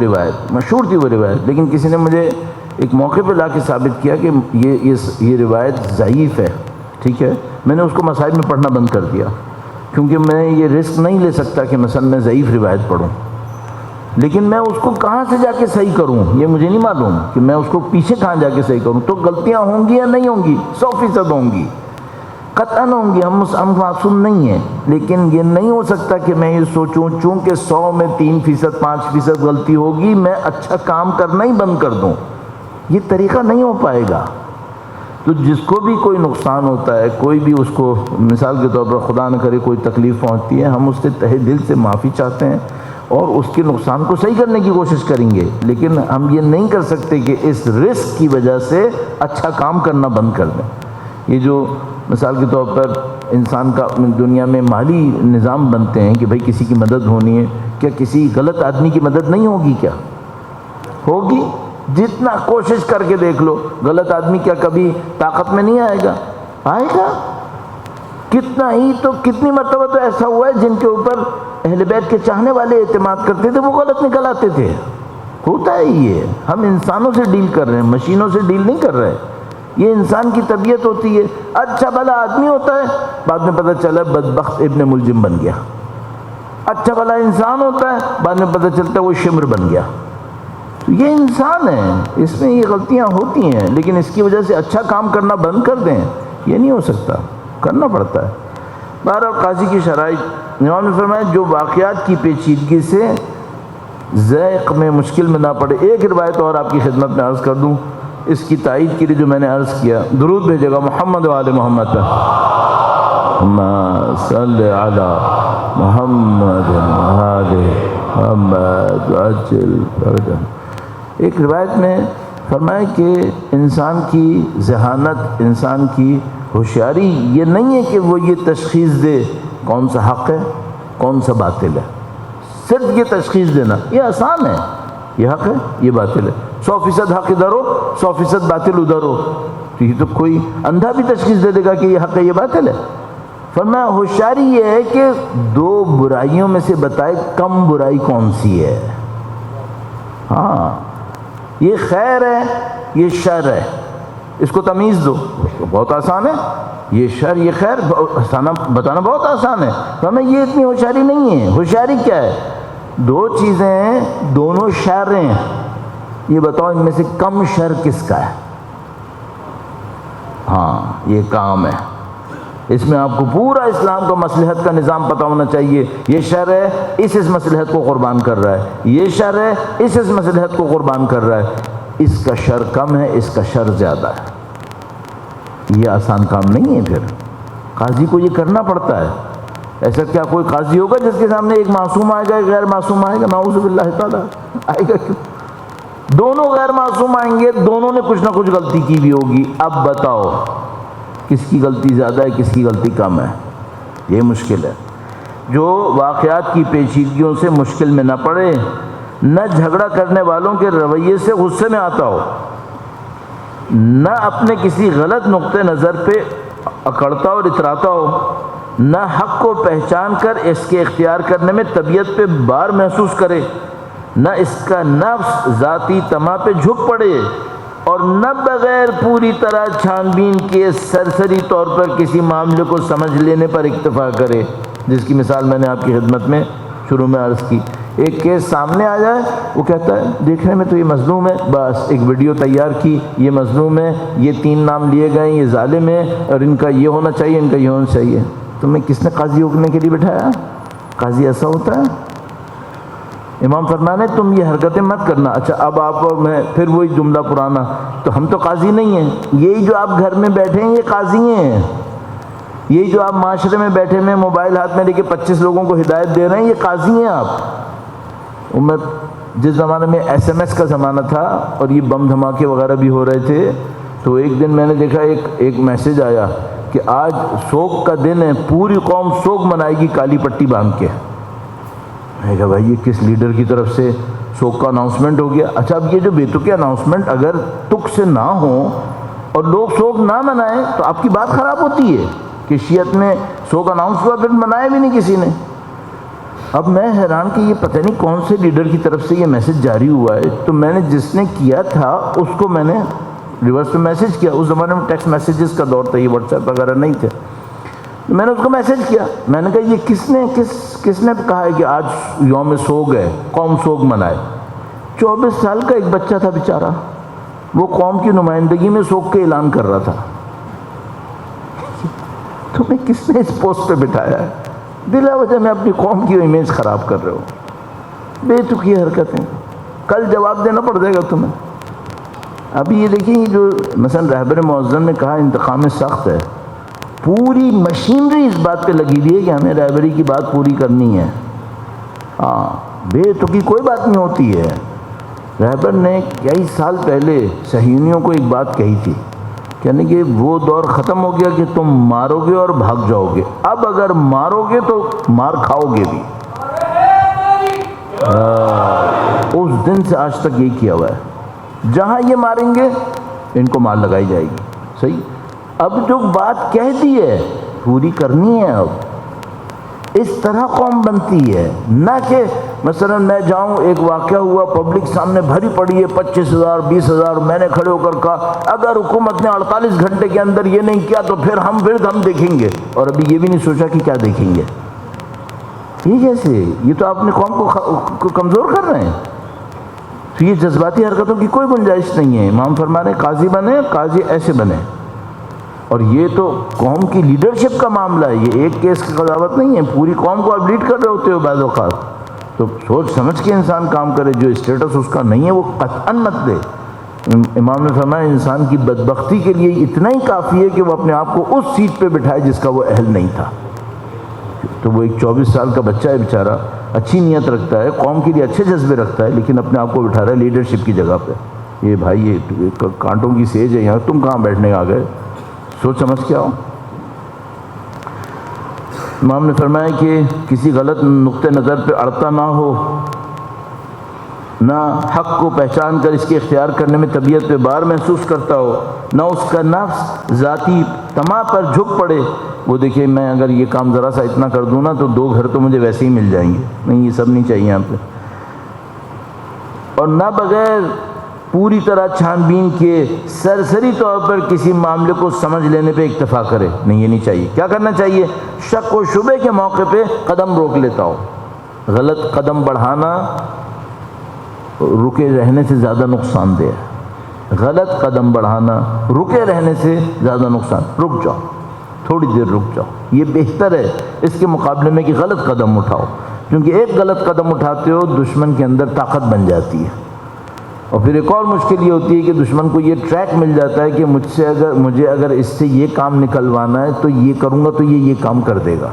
روایت، لیکن کسی نے مجھے ایک موقع پہ لا کے ثابت کیا کہ یہ روایت ضعیف ہے، ٹھیک ہے، میں نے اس کو مصائب میں پڑھنا بند کر دیا، کیونکہ میں یہ رسک نہیں لے سکتا کہ مثلا میں ضعیف روایت پڑھوں، لیکن میں اس کو کہاں سے جا کے صحیح کروں یہ مجھے نہیں معلوم، کہ میں اس کو پیچھے کہاں جا کے صحیح کروں۔ تو غلطیاں ہوں گی یا نہیں ہوں گی؟ 100% ہوں گی، قطعاً ہوں گی، ہم معصوم نہیں ہیں، لیکن یہ نہیں ہو سکتا کہ میں یہ سوچوں چونکہ 100 میں 3%، 5% غلطی ہوگی میں اچھا کام کرنا ہی بند کر دوں، یہ طریقہ نہیں ہو پائے گا۔ تو جس کو بھی کوئی نقصان ہوتا ہے، کوئی بھی اس کو مثال کے طور پر خدا نہ کرے کوئی تکلیف پہنچتی ہے، ہم اس سے تہہ دل سے معافی چاہتے ہیں اور اس کے نقصان کو صحیح کرنے کی کوشش کریں گے، لیکن ہم یہ نہیں کر سکتے کہ اس رسک کی وجہ سے اچھا کام کرنا بند کر دیں۔ یہ جو مثال کے طور پر انسان کا دنیا میں مالی نظام بنتے ہیں کہ بھئی کسی کی مدد ہونی ہے، کیا کسی غلط آدمی کی مدد نہیں ہوگی؟ کیا ہوگی؟ جتنا کوشش کر کے دیکھ لو، غلط آدمی کیا کبھی طاقت میں نہیں آئے گا؟ آئے گا، کتنی مرتبہ تو ایسا ہوا ہے جن کے اوپر اہل بیت کے چاہنے والے اعتماد کرتے تھے وہ غلط نکل آتے تھے۔ ہوتا ہے یہ، ہم انسانوں سے ڈیل کر رہے ہیں، مشینوں سے ڈیل نہیں کر رہے، یہ انسان کی طبیعت ہوتی ہے۔ اچھا بھلا آدمی ہوتا ہے، بعد میں پتہ چلا بدبخت ابن ملجم بن گیا۔ اچھا بھلا انسان ہوتا ہے، بعد میں پتہ چلتا ہے وہ شمر بن گیا۔ تو یہ انسان ہے، اس میں یہ غلطیاں ہوتی ہیں، لیکن اس کی وجہ سے اچھا کام کرنا بند کر دیں یہ نہیں ہو سکتا، کرنا پڑتا ہے۔ بہرحال قاضی کی شرائط، امام نے فرمایا جو واقعات کی پیچیدگی سے ذائق میں مشکل میں نہ پڑے۔ ایک روایت اور آپ کی خدمت میں عرض کر دوں، اس کی تائید کے لیے جو میں نے عرض کیا، درود بھیجے گا محمد و آل محمد، اللہم صلی علی محمد و آل محمد عجل فرجہ۔ ایک روایت میں فرمایا کہ انسان کی ذہانت، انسان کی ہوشیاری یہ نہیں ہے کہ وہ یہ تشخیص دے کون سا حق ہے کون سا باطل ہے، صرف یہ تشخیص دینا یہ آسان ہے، یہ حق ہے یہ باطل ہے، 100% حق ادھر ہو 100% باطل ادھر ہو، تو یہ تو کوئی اندھا بھی تشخیص دے دے گا کہ یہ حق ہے یہ باطل ہے۔ فرمایا ہوشیاری یہ ہے کہ 2 برائیوں میں سے بتائے کم برائی کون سی ہے، ہاں یہ خیر ہے یہ شر ہے، اس کو تمیز دو، بہت آسان ہے، یہ شر یہ خیر بتانا بہت آسان ہے۔ ہمیں یہ اتنی ہوشیاری نہیں ہے۔ ہوشیاری کیا ہے؟ 2 چیزیں ہیں، دونوں شر ہیں، یہ بتاؤ ان میں سے کم شر کس کا ہے؟ ہاں یہ کام ہے، اس میں آپ کو پورا اسلام کا مصلحت کا نظام پتہ ہونا چاہیے۔ یہ شر ہے اس مصلحت کو قربان کر رہا ہے، یہ شر ہے اس مصلحت کو قربان کر رہا ہے، اس کا شر کم ہے اس کا شر زیادہ ہے۔ یہ آسان کام نہیں ہے، پھر قاضی کو یہ کرنا پڑتا ہے۔ ایسا کیا کوئی قاضی ہوگا جس کے سامنے ایک معصوم آئے گا ایک غیر معصوم آئے گا؟ نعوذ باللہ تعالیٰ، آئے گا کیوں؟ دونوں غیر معصوم آئیں گے، دونوں نے کچھ نہ کچھ غلطی کی بھی ہوگی، اب بتاؤ کس کی غلطی زیادہ ہے کس کی غلطی کم ہے؟ یہ مشکل ہے۔ جو واقعات کی پیچیدگیوں سے مشکل میں نہ پڑے، نہ جھگڑا کرنے والوں کے رویے سے غصے میں آتا ہو، نہ اپنے کسی غلط نقطۂ نظر پہ اکڑتا اور اتراتا ہو، نہ حق کو پہچان کر اس کے اختیار کرنے میں طبیعت پہ بار محسوس کرے، نہ اس کا نفس ذاتی طمع پہ جھک پڑے، اور نہ بغیر پوری طرح چھان بین کے سرسری طور پر کسی معاملے کو سمجھ لینے پر اکتفا کرے، جس کی مثال میں نے آپ کی خدمت میں شروع میں عرض کی۔ ایک کیس سامنے آ جائے، وہ کہتا ہے دیکھنے میں تو یہ مظلوم ہے، بس ایک ویڈیو تیار کی، یہ مظلوم ہے، یہ 3 نام لیے گئے، یہ ظالم ہے، اور ان کا یہ ہونا چاہیے، ان کا یہ ہونا چاہیے۔ تمہیں کس نے قاضی ہونے کے لیے بٹھایا؟ قاضی ایسا ہوتا ہے؟ امام فرمانے تم یہ حرکتیں مت کرنا۔ اچھا اب آپ اور میں پھر وہی جملہ پرانا، تو ہم تو قاضی نہیں ہیں، یہی جو آپ گھر میں بیٹھے ہیں یہ قاضی ہیں، یہی جو آپ معاشرے میں بیٹھے میں موبائل ہاتھ میں لے کے 25 لوگوں کو ہدایت دے رہے ہیں، یہ قاضی ہیں آپ۔ میں جس زمانے میں SMS کا زمانہ تھا اور یہ بم دھماکے وغیرہ بھی ہو رہے تھے، تو ایک دن میں نے دیکھا ایک میسج آیا کہ آج سوگ کا دن ہے، پوری قوم سوگ منائے گی کالی پٹی باندھ کے۔ میں کہا بھائی یہ کس لیڈر کی طرف سے سوگ کا اناؤنسمنٹ ہو گیا؟ اچھا اب یہ جو بے تکے اناؤنسمنٹ اگر تک سے نہ ہوں اور لوگ سوگ نہ منائیں تو آپ کی بات خراب ہوتی ہے کہ شیعت میں سوگ اناؤنس ہوا پھر منایا بھی نہیں کسی نے۔ اب میں حیران کہ یہ پتہ نہیں کون سے لیڈر کی طرف سے یہ میسج جاری ہوا ہے، تو میں نے جس نے کیا تھا اس کو میں نے ریورس پہ میسج کیا۔ اس زمانے میں ٹیکسٹ میسیجز کا دور تھا، یہ واٹس ایپ وغیرہ نہیں تھے۔ میں نے اس کو میسج کیا، میں نے کہا یہ کس نے کہا ہے کہ آج یوم سوگ ہے، قوم سوگ منائے؟ 24 سال کا ایک بچہ تھا بیچارہ، وہ قوم کی نمائندگی میں سوگ کے اعلان کر رہا تھا۔ تمہیں کس نے اس پوسٹ پہ بٹھایا ہے؟ بلا وجہ میں اپنی قوم کی امیج خراب کر رہے ہو، بے تکی حرکتیں، کل جواب دینا پڑ جائے گا تمہیں۔ ابھی یہ دیکھیں یہ جو مثلا رہبر معظم نے کہا انتقام سخت ہے، پوری مشینری اس بات پہ لگی ہوئی ہے کہ ہمیں رہبری کی بات پوری کرنی ہے۔ بے تکی کوئی بات نہیں ہوتی ہے۔ رہبر نے کئی سال پہلے صہیونیوں کو ایک بات کہی تھی، یعنی کہ وہ دور ختم ہو گیا کہ تم مارو گے اور بھاگ جاؤ گے، اب اگر مارو گے تو مار کھاؤ گے بھی۔ اس دن سے آج تک یہی کیا ہوا ہے، جہاں یہ ماریں گے ان کو مار لگائی جائے گی۔ صحیح، اب جو بات کہہ دی ہے پوری کرنی ہے۔ اب اس طرح قوم بنتی ہے، نہ کہ مثلا میں جاؤں، ایک واقعہ ہوا پبلک سامنے بھری پڑی ہے 25,000 20,000، میں نے کھڑے ہو کر کہا اگر حکومت نے 48 گھنٹے کے اندر یہ نہیں کیا تو پھر ہم دیکھیں گے، اور ابھی یہ بھی نہیں سوچا کہ کیا دیکھیں گے۔ یہ کیسے؟ یہ تو اپنی قوم کو کمزور کر رہے ہیں۔ تو یہ جذباتی حرکتوں کی کوئی گنجائش نہیں ہے۔ امام فرما رہے ہیں قاضی بنے، قاضی ایسے بنے، اور یہ تو قوم کی لیڈرشپ کا معاملہ ہے، یہ ایک کیس کی قضاوت نہیں ہے، پوری قوم کو آپ لیڈ کر رہے ہوتے ہو بعض اوقات، تو سوچ سمجھ کے انسان کام کرے، جو اسٹیٹس اس کا نہیں ہے وہ قطعاً مت دے۔ امام نے فرمایا انسان کی بدبختی کے لیے اتنا ہی کافی ہے کہ وہ اپنے آپ کو اس سیٹ پہ بٹھائے جس کا وہ اہل نہیں تھا۔ تو وہ ایک 24 سال کا بچہ ہے بیچارہ، اچھی نیت رکھتا ہے، قوم کے لیے اچھے جذبے رکھتا ہے، لیکن اپنے آپ کو بٹھا رہا ہے لیڈرشپ کی جگہ پہ۔ یہ بھائی یہ کانٹوں کی سیج ہے، یہاں تم کہاں بیٹھنے آ گئے؟ سوچ سمجھ کے آؤ۔ امام نے فرمایا کہ کسی غلط نقطۂ نظر پہ اڑتا نہ ہو، نہ حق کو پہچان کر اس کے اختیار کرنے میں طبیعت پہ بار محسوس کرتا ہو، نہ اس کا نفس ذاتی طمع پر جھک پڑے۔ وہ دیکھیں میں اگر یہ کام ذرا سا اتنا کر دوں نا تو 2 گھر تو مجھے ویسے ہی مل جائیں گے، نہیں یہ سب نہیں چاہیے یہاں پہ۔ اور نہ بغیر پوری طرح چھان بین کے سرسری طور پر کسی معاملے کو سمجھ لینے پہ اکتفا کرے، نہیں یہ نہیں چاہیے۔ کیا کرنا چاہیے؟ شک و شبے کے موقع پہ قدم روک لیتا ہو۔ غلط قدم بڑھانا رکے رہنے سے زیادہ نقصان دہ ہے۔ غلط قدم بڑھانا رکے رہنے سے زیادہ نقصان، رک جاؤ، تھوڑی دیر رک جاؤ، یہ بہتر ہے اس کے مقابلے میں کہ غلط قدم اٹھاؤ، کیونکہ ایک غلط قدم اٹھاتے ہو دشمن کے اندر طاقت بن جاتی ہے، اور پھر ایک اور مشکل یہ ہوتی ہے کہ دشمن کو یہ ٹریک مل جاتا ہے کہ مجھے اگر اس سے یہ کام نکلوانا ہے تو یہ کروں گا تو یہ کام کر دے گا،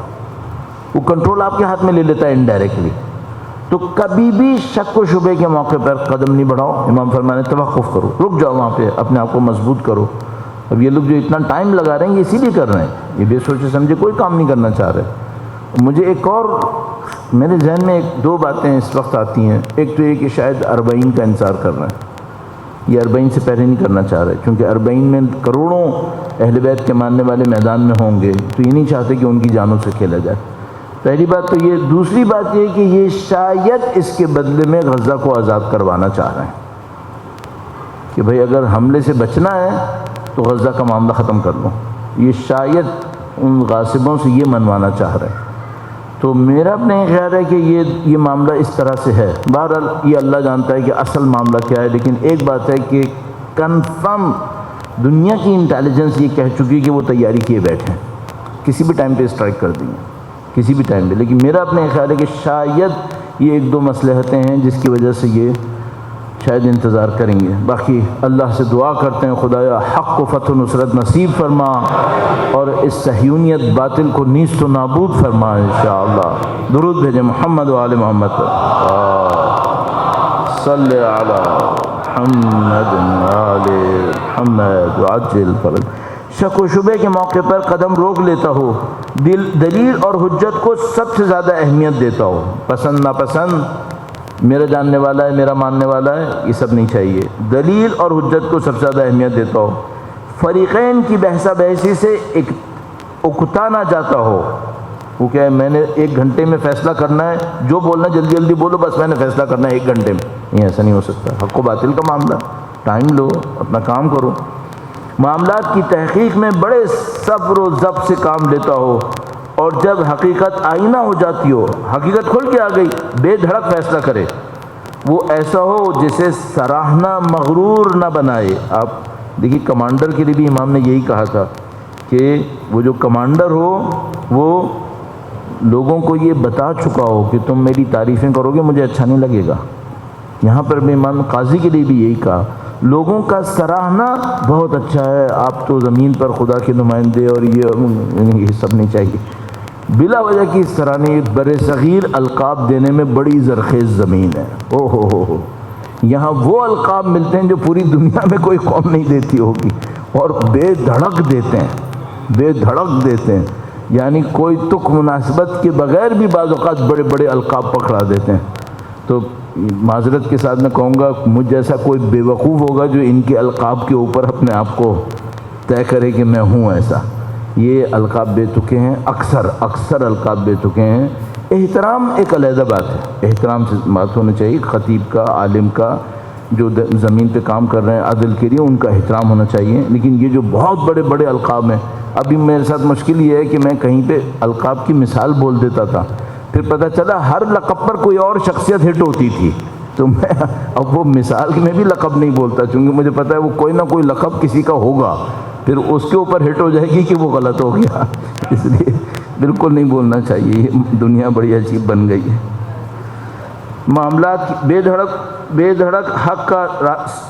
وہ کنٹرول آپ کے ہاتھ میں لے لیتا ہے انڈائریکٹلی۔ تو کبھی بھی شک و شبے کے موقع پر قدم نہیں بڑھاؤ۔ امام فرمانے توقف کرو، رک جاؤ وہاں پہ، اپنے آپ کو مضبوط کرو۔ اب یہ لوگ جو اتنا ٹائم لگا رہے ہیں یہ اسی لیے کر رہے ہیں، یہ بے سوچے سمجھے کوئی کام نہیں کرنا چاہ رہے۔ مجھے ایک اور میرے ذہن میں دو باتیں اس وقت آتی ہیں. ایک تو یہ کہ شاید 40 کا انتظار کر رہے ہیں، یہ 40 سے پہلے نہیں کرنا چاہ رہے، کیونکہ 40 میں کروڑوں اہل بیت کے ماننے والے میدان میں ہوں گے، تو یہ نہیں چاہتے کہ ان کی جانوں سے کھیلا جائے. پہلی بات تو یہ. دوسری بات یہ کہ یہ شاید اس کے بدلے میں غزہ کو آزاد کروانا چاہ رہے ہیں کہ بھئی اگر حملے سے بچنا ہے تو غزہ کا معاملہ ختم کر لو. یہ شاید ان غاصبوں سے یہ منوانا چاہ رہے ہیں. تو میرا اپنا یہ خیال ہے کہ یہ معاملہ اس طرح سے ہے. بہرحال یہ اللہ جانتا ہے کہ اصل معاملہ کیا ہے، لیکن ایک بات ہے کہ کنفرم دنیا کی انٹیلیجنس یہ کہہ چکی کہ وہ تیاری کیے بیٹھے ہیں، کسی بھی ٹائم پہ اسٹرائک کر دیں گے، کسی بھی ٹائم پہ. لیکن میرا اپنا یہ خیال ہے کہ شاید یہ 1-2 مصلحتیں ہیں جس کی وجہ سے یہ شاید انتظار کریں گے. باقی اللہ سے دعا کرتے ہیں خدایا حق کو فتح و نصرت نصیب فرما اور اس صہیونیت باطل کو نیست و نابود فرما انشاءاللہ. درود بھیجیں محمد و آل محمد صلی علی محمد و آل محمد وعجل فرج. شک و شبے کے موقع پر قدم روک لیتا ہو، دلیل اور حجت کو سب سے زیادہ اہمیت دیتا ہو. پسند ناپسند، میرا جاننے والا ہے، میرا ماننے والا ہے، یہ سب نہیں چاہیے. دلیل اور حجت کو سب سے زیادہ اہمیت دیتا ہو. فریقین کی بحثہ بحثی سے اکتا نہ جاتا ہو. وہ کیا ہے، میں نے 1 گھنٹے میں فیصلہ کرنا ہے، جو بولنا جلدی جلدی بولو، بس میں نے فیصلہ کرنا ہے 1 گھنٹے میں. نہیں، ایسا نہیں ہو سکتا. حق و باطل کا معاملہ، ٹائم لو، اپنا کام کرو. معاملات کی تحقیق میں بڑے صبر و ضبط سے کام لیتا ہو، اور جب حقیقت آئینہ ہو جاتی ہو، حقیقت کھل کے آ گئی، بے دھڑک فیصلہ کرے. وہ ایسا ہو جسے سراہنا مغرور نہ بنائے. آپ دیکھیے کمانڈر کے لیے بھی امام نے یہی کہا تھا کہ وہ جو کمانڈر ہو وہ لوگوں کو یہ بتا چکا ہو کہ تم میری تعریفیں کرو گے، مجھے اچھا نہیں لگے گا. یہاں پر بھی امام قاضی کے لیے بھی یہی کہا، لوگوں کا سراہنا بہت اچھا ہے، آپ تو زمین پر خدا کے نمائندے اور یہ سب نہیں چاہیے. بلا وجہ کی اس طرح نے بر صغیر القاب دینے میں بڑی زرخیز زمین ہے. او ہو یہاں وہ القاب ملتے ہیں جو پوری دنیا میں کوئی قوم نہیں دیتی ہوگی، اور بے دھڑک دیتے ہیں، بے دھڑک دیتے ہیں. یعنی کوئی تک مناسبت کے بغیر بھی بعض اوقات بڑے بڑے القاب پکڑا دیتے ہیں. تو معذرت کے ساتھ میں کہوں گا، مجھ جیسا کوئی بے وقوف ہوگا جو ان کے القاب کے اوپر اپنے آپ کو طے کرے کہ میں ہوں ایسا. یہ القاب بے تکے ہیں، اکثر القاب بے تکے ہیں. احترام ایک علیحدہ بات ہے، احترام سے بات ہونا چاہیے. خطیب کا، عالم کا، جو زمین پہ کام کر رہے ہیں عدل کے لیے، ان کا احترام ہونا چاہیے. لیکن یہ جو بہت بڑے بڑے القاب ہیں، ابھی میرے ساتھ مشکل یہ ہے کہ میں کہیں پہ القاب کی مثال بول دیتا تھا، پھر پتہ چلا ہر لقب پر کوئی اور شخصیت ہٹ ہوتی تھی، تو میں اب وہ مثال میں بھی لقب نہیں بولتا، چونکہ مجھے پتہ ہے وہ کوئی نہ کوئی لقب کسی کا ہوگا، پھر اس کے اوپر ہٹ ہو جائے گی کہ وہ غلط ہو گیا. اس لیے بالکل نہیں بولنا چاہیے. یہ دنیا بڑی عجیب بن گئی ہے. معاملات بے دھڑک حق کا،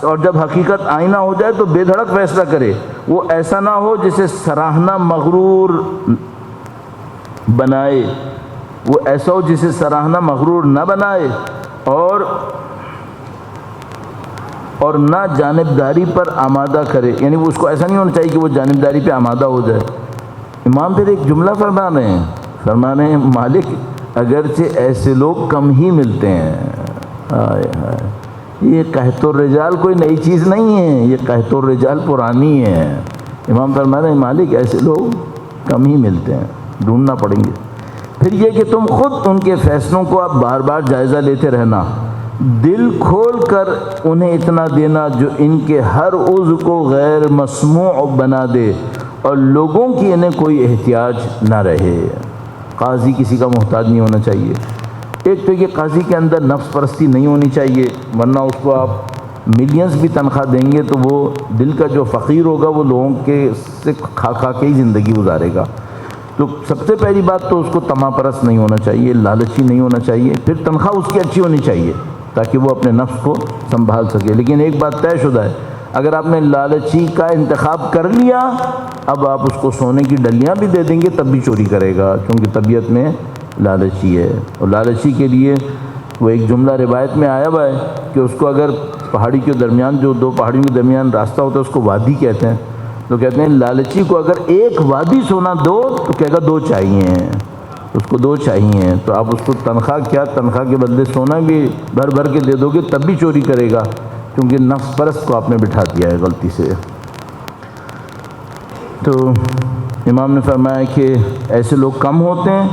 اور جب حقیقت آئینہ ہو جائے تو بے دھڑک فیصلہ کرے. وہ ایسا نہ ہو جسے سراہنا مغرور بنائے، وہ ایسا ہو جسے سراہنا مغرور نہ بنائے، اور نہ جانبداری پر آمادہ کرے. یعنی وہ اس کو ایسا نہیں ہونا چاہیے کہ وہ جانبداری پہ آمادہ ہو جائے. امام پھر ایک جملہ فرما رہے ہیں مالک اگرچہ ایسے لوگ کم ہی ملتے ہیں. یہ قحط الرجال کوئی نئی چیز نہیں ہے، یہ قحط الرجال پرانی ہے. امام فرما رہے ہیں مالک ایسے لوگ کم ہی ملتے ہیں، ڈھونڈنا پڑیں گے. پھر یہ کہ تم خود ان کے فیصلوں کو آپ بار بار جائزہ لیتے رہنا، دل کھول کر انہیں اتنا دینا جو ان کے ہر عضو کو غیر مسموع بنا دے، اور لوگوں کی انہیں کوئی احتیاج نہ رہے. قاضی کسی کا محتاج نہیں ہونا چاہیے. ایک تو کہ قاضی کے اندر نفس پرستی نہیں ہونی چاہیے، ورنہ اس کو آپ ملینز بھی تنخواہ دیں گے تو وہ دل کا جو فقیر ہوگا وہ لوگوں کے سے کھا کے ہی زندگی گزارے گا. تو سب سے پہلی بات تو اس کو طمع پرست نہیں ہونا چاہیے، لالچی نہیں ہونا چاہیے. پھر تنخواہ اس کی اچھی ہونی چاہیے تاکہ وہ اپنے نفس کو سنبھال سکے. لیکن ایک بات طے شدہ ہے، اگر آپ نے لالچی کا انتخاب کر لیا، اب آپ اس کو سونے کی ڈلیاں بھی دے دیں گے تب بھی چوری کرے گا، کیونکہ طبیعت میں لالچی ہے. اور لالچی کے لیے وہ ایک جملہ روایت میں آیا ہوا ہے کہ اس کو اگر پہاڑی کے درمیان، جو 2 پہاڑیوں کے درمیان راستہ ہوتا ہے اس کو وادی کہتے ہیں، تو کہتے ہیں لالچی کو اگر ایک وادی سونا دو تو کہے گا 2 چاہیے. اس کو 2 چاہیے، تو آپ اس کو تنخواہ کیا، تنخواہ کے بدلے سونا بھی بھر بھر کے دے دو گے تب بھی چوری کرے گا، کیونکہ نفس پرست کو آپ نے بٹھا دیا ہے غلطی سے۔ تو امام نے فرمایا کہ ایسے لوگ کم ہوتے ہیں،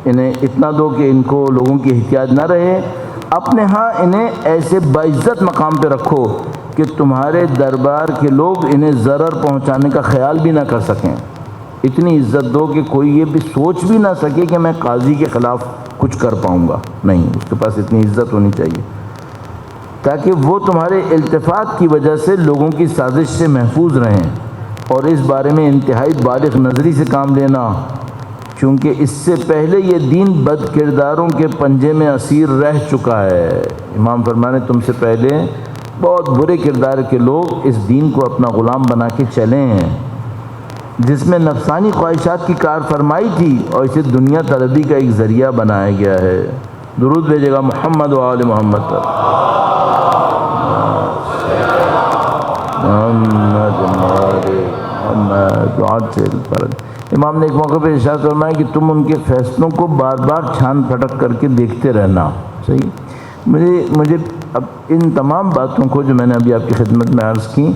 انہیں اتنا دو کہ ان کو لوگوں کی احتیاج نہ رہے، اپنے ہاں انہیں ایسے باعزت مقام پہ رکھو کہ تمہارے دربار کے لوگ انہیں ضرر پہنچانے کا خیال بھی نہ کر سکیں، اتنی عزت دو کہ کوئی یہ بھی سوچ بھی نہ سکے کہ میں قاضی کے خلاف کچھ کر پاؤں گا، نہیں، اس کے پاس اتنی عزت ہونی چاہیے تاکہ وہ تمہارے التفات کی وجہ سے لوگوں کی سازش سے محفوظ رہیں، اور اس بارے میں انتہائی بالغ نظری سے کام لینا، چونکہ اس سے پہلے یہ دین بد کرداروں کے پنجے میں اسیر رہ چکا ہے۔ امام فرمانے تم سے پہلے بہت برے کردار کے لوگ اس دین کو اپنا غلام بنا کے چلے ہیں، جس میں نفسانی خواہشات کی کار فرمائی تھی اور اسے دنیا طلبی کا ایک ذریعہ بنایا گیا ہے۔ درود بھیجے گا محمد و آل محمد پر۔ امام نے ایک موقع پہ ارشاد فرمایا کہ تم ان کے فیصلوں کو بار بار چھان پھٹک کر کے دیکھتے رہنا۔ صحیح، مجھے اب ان تمام باتوں کو جو میں نے ابھی آپ کی خدمت میں عرض کی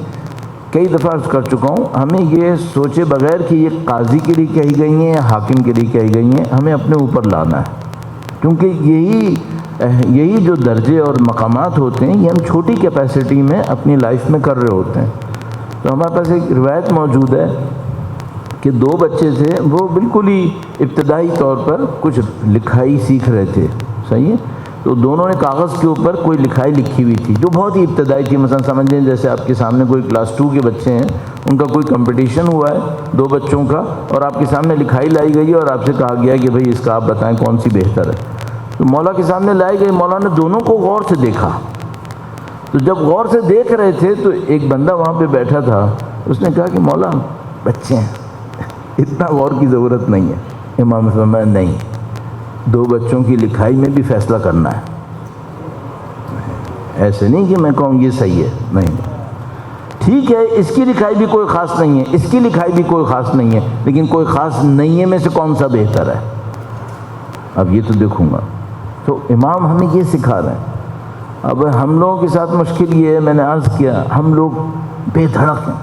کئی دفعہ عرض کر چکا ہوں، ہمیں یہ سوچے بغیر کہ یہ قاضی کے لیے کہی گئی ہیں یا حاکم کے لیے کہی گئی ہیں، ہمیں اپنے اوپر لانا ہے، کیونکہ یہی جو درجے اور مقامات ہوتے ہیں یہ ہم چھوٹی کیپیسٹی میں اپنی لائف میں کر رہے ہوتے ہیں۔ تو ہمارے پاس ایک روایت موجود ہے کہ 2 بچے تھے، وہ بالکل ہی ابتدائی طور پر کچھ لکھائی سیکھ رہے تھے، صحیح ہے، تو دونوں نے کاغذ کے اوپر کوئی لکھائی لکھی ہوئی تھی جو بہت ہی ابتدائی تھی۔ مثلا سمجھ لیں جیسے آپ کے سامنے کوئی کلاس 2 کے بچے ہیں، ان کا کوئی کمپٹیشن ہوا ہے 2 بچوں کا، اور آپ کے سامنے لکھائی لائی گئی ہے اور آپ سے کہا گیا کہ بھئی اس کا آپ بتائیں کون سی بہتر ہے۔ تو مولا کے سامنے لائی گئی، مولا نے دونوں کو غور سے دیکھا، تو جب غور سے دیکھ رہے تھے تو ایک بندہ وہاں پہ بیٹھا تھا، اس نے کہا کہ مولا بچے ہیں، اتنا غور کی ضرورت نہیں ہے۔ امام نے فرمایا نہیں، 2 بچوں کی لکھائی میں بھی فیصلہ کرنا ہے، ایسے نہیں کہ میں کہوں یہ صحیح ہے، نہیں، ٹھیک ہے اس کی لکھائی بھی کوئی خاص نہیں ہے، اس کی لکھائی بھی کوئی خاص نہیں ہے، لیکن کوئی خاص نہیں ہے میں سے کون سا بہتر ہے، اب یہ تو دیکھوں گا۔ تو امام ہمیں یہ سکھا رہے ہیں۔ اب ہم لوگوں کے ساتھ مشکل یہ ہے، میں نے عرض کیا، ہم لوگ بے دھڑک ہیں،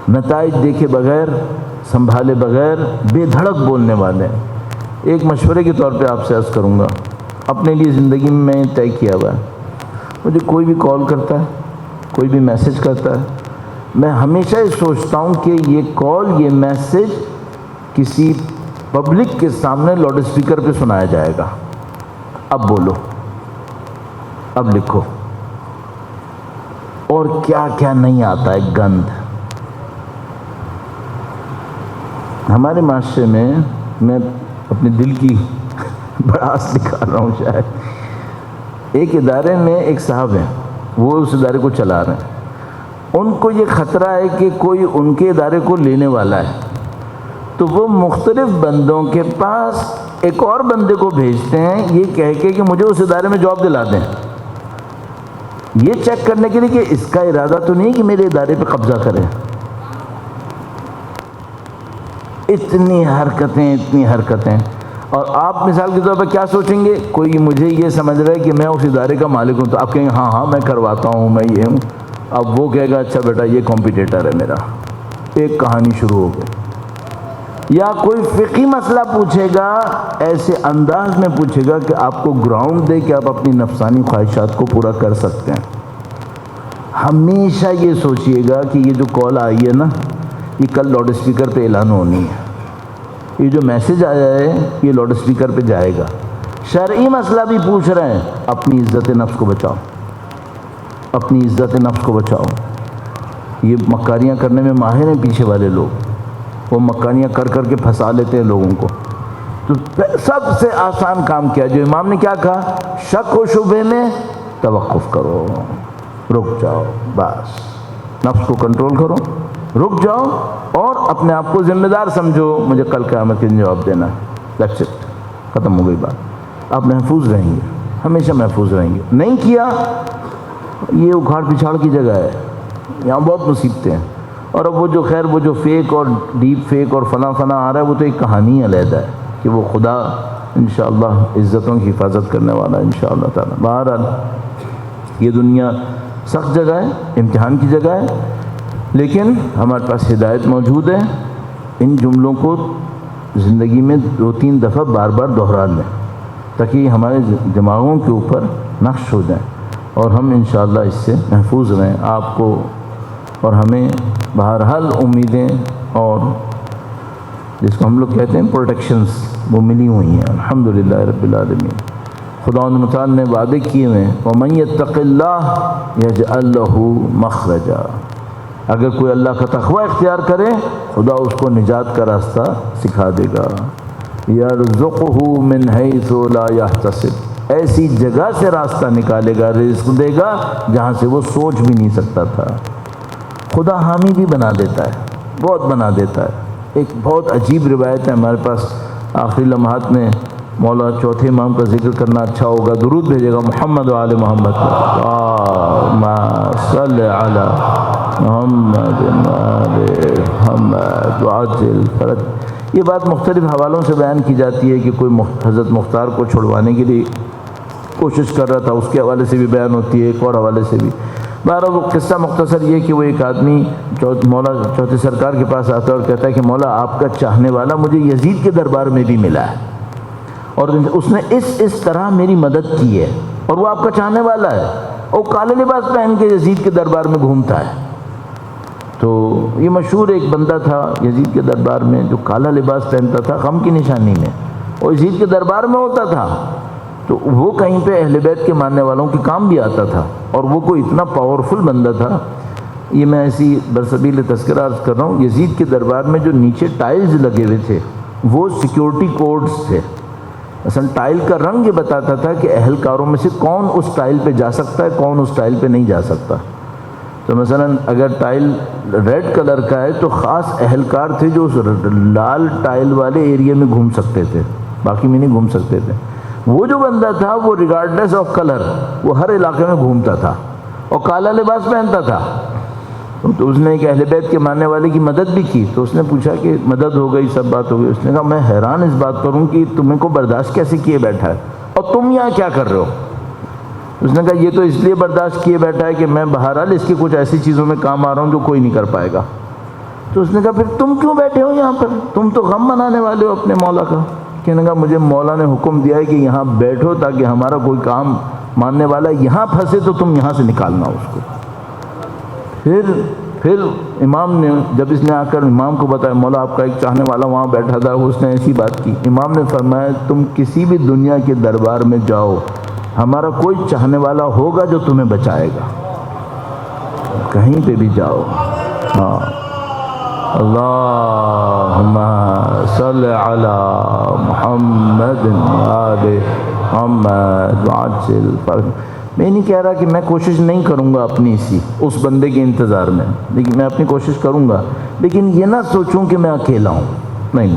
نتائج دیکھے بغیر، سنبھالے بغیر بے دھڑک بولنے والے ہیں۔ ایک مشورے کے طور پہ آپ سے عرض کروں گا، اپنے لیے زندگی میں میں طے کیا ہوا ہے، مجھے کوئی بھی کال کرتا ہے، کوئی بھی میسج کرتا ہے، میں ہمیشہ یہ سوچتا ہوں کہ یہ کال، یہ میسج کسی پبلک کے سامنے لاؤڈ اسپیکر پہ سنایا جائے گا، اب بولو، اب لکھو، اور کیا کیا نہیں آتا ہے گند۔ ہمارے معاشرے میں اپنے دل کی بڑاس دکھا رہا ہوں شاید، ایک ادارے میں ایک صاحب ہیں، وہ اس ادارے کو چلا رہے ہیں، ان کو یہ خطرہ ہے کہ کوئی ان کے ادارے کو لینے والا ہے، تو وہ مختلف بندوں کے پاس ایک اور بندے کو بھیجتے ہیں یہ کہہ کے کہ مجھے اس ادارے میں جاب دلا دیں، یہ چیک کرنے کے لیے کہ اس کا ارادہ تو نہیں کہ میرے ادارے پہ قبضہ کرے۔ اتنی حرکتیں، اور آپ مثال کے طور پر کیا سوچیں گے، کوئی مجھے یہ سمجھ رہا ہے کہ میں اس ادارے کا مالک ہوں، تو آپ کہیں گے ہاں ہاں میں کرواتا ہوں، میں یہ ہوں، اب وہ کہے گا اچھا بیٹا یہ کمپیٹیٹر ہے میرا، ایک کہانی شروع ہو گئی۔ یا کوئی فقہی مسئلہ پوچھے گا، ایسے انداز میں پوچھے گا کہ آپ کو گراؤنڈ دے کہ آپ اپنی نفسانی خواہشات کو پورا کر سکتے ہیں۔ ہمیشہ یہ سوچئے گا کہ یہ جو کال آئی ہے نا، یہ کل لاؤڈ اسپیکر پہ اعلان ہونی ہے، یہ جو میسج آیا ہے یہ لاؤڈ اسپیکر پہ جائے گا۔ شرعی مسئلہ بھی پوچھ رہے ہیں، اپنی عزت نفس کو بچاؤ، اپنی عزت نفس کو بچاؤ۔ یہ مکاریاں کرنے میں ماہر ہیں پیچھے والے لوگ، وہ مکاریاں کر کر کے پھنسا لیتے ہیں لوگوں کو۔ تو سب سے آسان کام کیا جو امام نے کیا کہا، شک و شبہ میں توقف کرو، رک جاؤ، بس نفس کو کنٹرول کرو، رک جاؤ اور اپنے آپ کو ذمہ دار سمجھو، مجھے کل قیامت کے دن جواب دینا ہے، دیٹس اٹ، ختم ہو گئی بات۔ آپ محفوظ رہیں گے، ہمیشہ محفوظ رہیں گے۔ نہیں کیا، یہ اکھاڑ پچھاڑ کی جگہ ہے، یہاں بہت مصیبتیں ہیں۔ اور اب وہ جو فیک اور ڈیپ فیک اور فلاں آ رہا ہے وہ تو ایک کہانی علیحدہ ہے۔ کہ وہ خدا انشاءاللہ عزتوں کی حفاظت کرنے والا ہے انشاءاللہ تعالی۔ بہرحال یہ دنیا سخت جگہ ہے، امتحان کی جگہ ہے، لیکن ہمارے پاس ہدایت موجود ہے۔ ان جملوں کو زندگی میں 2-3 دفعہ بار بار دہرا لیں تاکہ یہ ہمارے دماغوں کے اوپر نقش ہو جائیں اور ہم انشاءاللہ اس سے محفوظ رہیں، آپ کو اور ہمیں بہرحال امیدیں اور جس کو ہم لوگ کہتے ہیں پروٹیکشنز وہ ملی ہوئی ہیں الحمدللہ رب العالمین۔ خداوند متعال نے وعدے کیے ہیں وَمَن يَتَّقِ اللَّهَ يَجْعَل لَّهُ مَخْرَجًا، اگر کوئی اللہ کا تقوی اختیار کرے خدا اس کو نجات کا راستہ سکھا دے گا۔ يَرْزُقْهُ مِنْ حَيْثُ لَا يَحْتَسِبُ، ایسی جگہ سے راستہ نکالے گا، رزق دے گا جہاں سے وہ سوچ بھی نہیں سکتا تھا۔ خدا حامی بھی بنا دیتا ہے، بہت بنا دیتا ہے۔ ایک بہت عجیب روایت ہے ہمارے پاس، آخری لمحات میں مولا چوتھے امام کا ذکر کرنا اچھا ہوگا، درود بھیجے گا محمد و آل محمد، اللہم صلی علی محمد و آل محمد وعجل فرج۔ یہ بات مختلف حوالوں سے بیان کی جاتی ہے کہ کوئی حضرت مختار کو چھڑوانے کے لیے کوشش کر رہا تھا، اس کے حوالے سے بھی بیان ہوتی ہے، ایک اور حوالے سے بھی۔ بہرحال وہ قصہ مختصر یہ کہ وہ ایک آدمی مولا چوتھے سرکار کے پاس آتا ہے اور کہتا ہے کہ مولا آپ کا چاہنے والا مجھے یزید کے دربار میں بھی ملا ہے اور اس نے اس طرح میری مدد کی ہے اور وہ آپ کا چاہنے والا ہے، اور کالے لباس پہن کے یزید کے دربار میں گھومتا ہے۔ تو یہ مشہور ایک بندہ تھا یزید کے دربار میں جو کالا لباس پہنتا تھا غم کی نشانی میں، اور یزید کے دربار میں ہوتا تھا، تو وہ کہیں پہ اہل بیت کے ماننے والوں کے کام بھی آتا تھا، اور وہ کوئی اتنا پاورفل بندہ تھا۔ یہ میں ایسی برسبیل تذکرہ عرض کر رہا ہوں، یزید کے دربار میں جو نیچے ٹائلز لگے ہوئے تھے وہ سیکیورٹی کوڈز تھے۔ اصل ٹائل کا رنگ یہ بتاتا تھا کہ اہلکاروں میں سے کون اس ٹائل پہ جا سکتا ہے، کون اس ٹائل پہ نہیں جا سکتا۔ تو مثلا اگر ٹائل ریڈ کلر کا ہے تو خاص اہلکار تھے جو اس لال ٹائل والے ایریا میں گھوم سکتے تھے، باقی میں نہیں گھوم سکتے تھے۔ وہ جو بندہ تھا وہ ریگارڈلیس آف کلر وہ ہر علاقے میں گھومتا تھا اور کالا لباس پہنتا تھا۔ تو اس نے ایک اہل بیت کے ماننے والے کی مدد بھی کی، تو اس نے پوچھا کہ مدد ہو گئی، سب بات ہو گئی۔ اس نے کہا میں حیران اس بات پر ہوں کہ تمہیں کو برداشت کیسے کیے بیٹھا ہے اور تم یہاں کیا کر رہے ہو؟ اس نے کہا یہ تو اس لیے برداشت کیے بیٹھا ہے کہ میں بہرحال اس کی کچھ ایسی چیزوں میں کام آ رہا ہوں جو کوئی نہیں کر پائے گا۔ تو اس نے کہا پھر تم کیوں بیٹھے ہو یہاں پر؟ تم تو غم منانے والے ہو اپنے مولا کا۔ کہنے لگا مجھے مولا نے حکم دیا ہے کہ یہاں بیٹھو تاکہ ہمارا کوئی کام ماننے والا یہاں پھنسے تو تم یہاں سے نکالنا اس کو۔ پھر امام نے جب اس نے آ کر امام کو بتایا مولا آپ کا ایک چاہنے والا وہاں بیٹھا تھا، اس نے ایسی بات کی، امام نے فرمایا تم کسی بھی دنیا کے دربار میں جاؤ ہمارا کوئی چاہنے والا ہوگا جو تمہیں بچائے گا، کہیں پہ بھی جاؤ۔ ہاں اللہم صلی علی محمد آل محمد وعجل فرج۔ میں نہیں کہہ رہا کہ میں کوشش نہیں کروں گا اپنی اس بندے کے انتظار میں، لیکن میں اپنی کوشش کروں گا، لیکن یہ نہ سوچوں کہ میں اکیلا ہوں۔ نہیں،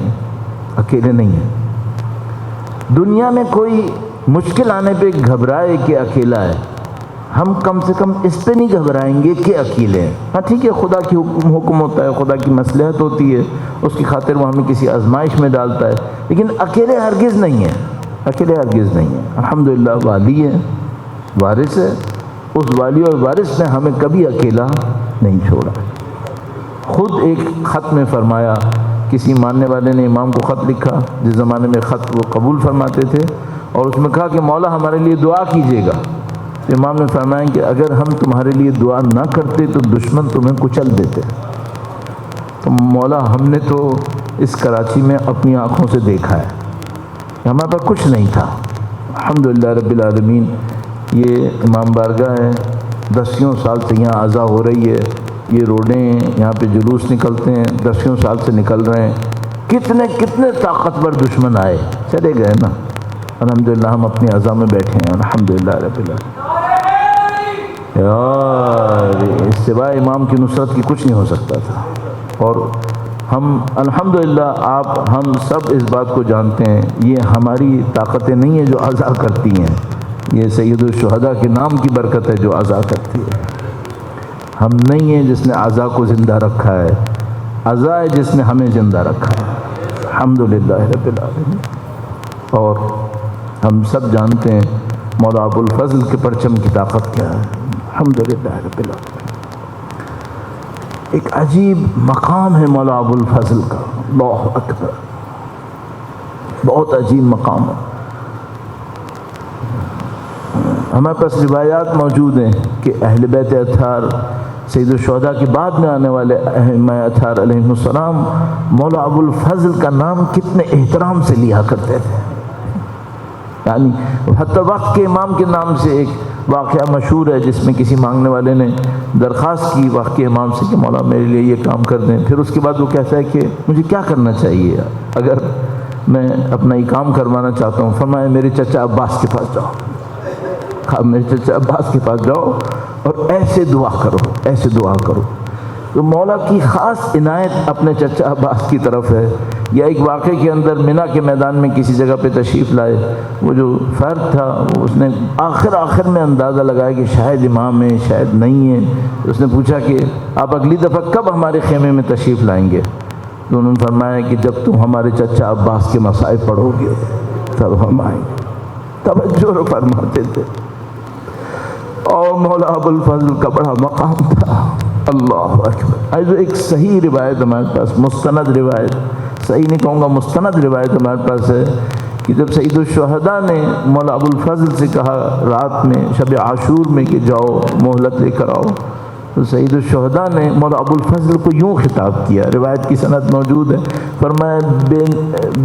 اکیلے نہیں ہیں۔ دنیا میں کوئی مشکل آنے پہ گھبرائے کہ اکیلا ہے، ہم کم سے کم اس پہ نہیں گھبرائیں گے کہ اکیلے ہیں۔ ہاں ٹھیک ہے، خدا کی حکم ہوتا ہے، خدا کی مصلحت ہوتی ہے، اس کی خاطر وہ ہمیں کسی آزمائش میں ڈالتا ہے، لیکن اکیلے ہرگز نہیں ہیں، اکیلے ہرگز نہیں ہیں۔ الحمدللہ والی ہے، وارث ہے، اس والی اور وارث نے ہمیں کبھی اکیلا نہیں چھوڑا۔ خود ایک خط میں فرمایا، کسی ماننے والے نے امام کو خط لکھا، جس زمانے میں خط وہ قبول فرماتے تھے، اور اس میں کہا کہ مولا ہمارے لیے دعا کیجیے گا۔ تو امام نے فرمایا کہ اگر ہم تمہارے لیے دعا نہ کرتے تو دشمن تمہیں کچل دیتے۔ تو مولا ہم نے تو اس کراچی میں اپنی آنکھوں سے دیکھا ہے، ہمارے پاس کچھ نہیں تھا۔ الحمدللہ رب العالمین، یہ امام بارگاہ ہے، 10 سال سے یہاں اذا ہو رہی ہے، یہ روڈیں یہاں پہ جلوس نکلتے ہیں، 10 سال سے نکل رہے ہیں، کتنے طاقتور دشمن آئے چلے گئے نا، الحمدللہ ہم اپنی اذا میں بیٹھے ہیں، الحمدللہ رب العالمین۔ یار اس سوائے امام کی نصرت کی کچھ نہیں ہو سکتا تھا، اور ہم الحمدللہ ہم سب اس بات کو جانتے ہیں، یہ ہماری طاقتیں نہیں ہیں جو اذا کرتی ہیں، یہ سید الشہداء کے نام کی برکت ہے جو اذا کرتی ہے۔ ہم نہیں ہیں جس نے اذا کو زندہ رکھا ہے، اذا ہے جس نے ہمیں زندہ رکھا ہے۔ الحمدللہ رب العالمین۔ اور ہم سب جانتے ہیں مولا ابو الفضل کے پرچم کی طاقت کیا ہے۔ الحمدللہ رب العالمین۔ ایک عجیب مقام ہے مولا ابو الفضل کا، اللہ اکبر، بہت عجیب مقام ہے۔ ہمارے پاس روایات موجود ہیں کہ اہل بیت اطہار، سید الشہداء کے بعد میں آنے والے ائمہ اطہار علیہم السلام مولا ابو الفضل کا نام کتنے احترام سے لیا کرتے تھے۔ یعنی حتی وقت کے امام کے نام سے ایک واقعہ مشہور ہے جس میں کسی مانگنے والے نے درخواست کی وقت کے امام سے کہ مولا میرے لیے یہ کام کر دیں۔ پھر اس کے بعد وہ کہتا ہے کہ مجھے کیا کرنا چاہیے اگر میں اپنا یہ کام کروانا چاہتا ہوں؟ فرمایا میرے چچا عباس کے پاس جاؤ، میرے چچا عباس کے پاس جاؤ اور ایسے دعا کرو، ایسے دعا کرو۔ تو مولا کی خاص عنایت اپنے چچا عباس کی طرف ہے۔ یا ایک واقعے کے اندر منی کے میدان میں کسی جگہ پہ تشریف لائے، وہ جو فرد تھا اس نے آخر میں اندازہ لگایا کہ شاید امام ہے شاید نہیں ہے۔ اس نے پوچھا کہ آپ اگلی دفعہ کب ہمارے خیمے میں تشریف لائیں گے؟ تو انہوں نے فرمایا کہ جب تم ہمارے چچا عباس کے مصائب پڑھو گے تب ہم آئیں گے۔ توجہ فرماتے تھے۔ اور مولا ابو الفضل کا بڑا مقام تھا، اللہ اکبر۔ آج ایک صحیح روایت ہمارے پاس، مستند روایت، صحیح نہیں کہوں گا، مستند روایت ہمارے پاس ہے کہ جب سید الشہداء نے مولا ابو الفضل سے کہا رات میں شب عاشور میں کہ جاؤ مہلت لے کر آؤ، تو سید الشہداء نے مولا ابو الفضل کو یوں خطاب کیا، روایت کی سند موجود ہے، فرمایا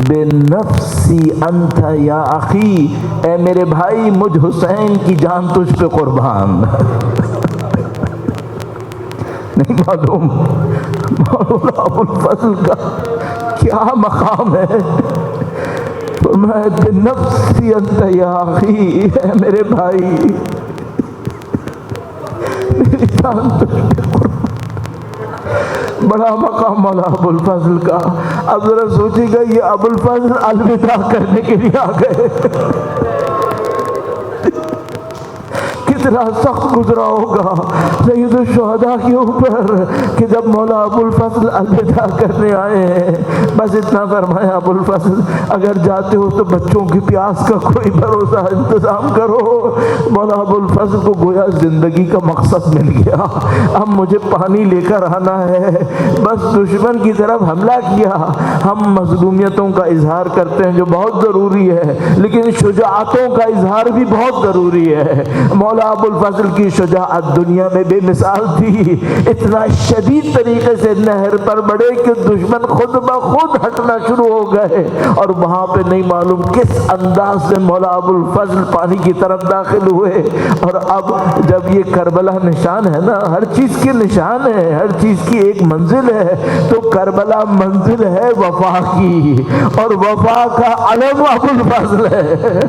بے نفسی انت یا اخی، اے میرے بھائی مجھ حسین کی جان تجھ پہ قربان۔ نہیں معلوم مولا ابو الفضل کا کیا مقام ہے؟ فرمایا بے نفسی انت یا اخی، اے میرے بھائی میری جان تجھ پہ قربان۔ بڑا مقام مولا ابو الفضل کا۔ اب ذرا سوچیے گا یہ ابو الفضل الوداع کرنے کے لیے آ گئے، کتنا سخت گزرا ہوگا سید الشہداء کے اوپر کہ جب مولا ابو الفضل الوداع کرنے آئے ہیں بس اتنا فرمایا ابو الفضل اگر جاتے ہو تو بچوں کی پیاس کا کوئی بھروسہ انتظام کرو۔ مولا ابو الفضل کو گویا زندگی کا مقصد مل گیا، اب مجھے پانی لے کر آنا ہے۔ بس دشمن کی طرف حملہ کیا، ہم مظلومیتوں کا اظہار کرتے ہیں جو بہت ضروری ہے، لیکن شجاعتوں کا اظہار بھی بہت ضروری ہے۔ مولا ابو الفضل کی شجاعت دنیا میں بے مثال تھی، اتنا شدید طریقے سے نہر پر بڑھے کہ دشمن خود بخود ہٹنا شروع ہو گئے، اور وہاں پہ نہیں معلوم کس انداز سے مولا ابو الفضل پانی کی طرف داخل ہوئے۔ اور اب جب یہ کربلا نشان ہے نا، ہر چیز کے نشان ہے، ہر چیز کی ایک منزل ہے، تو کربلا منزل ہے وفا کی، اور وفا کا علم ابو الفضل ہے،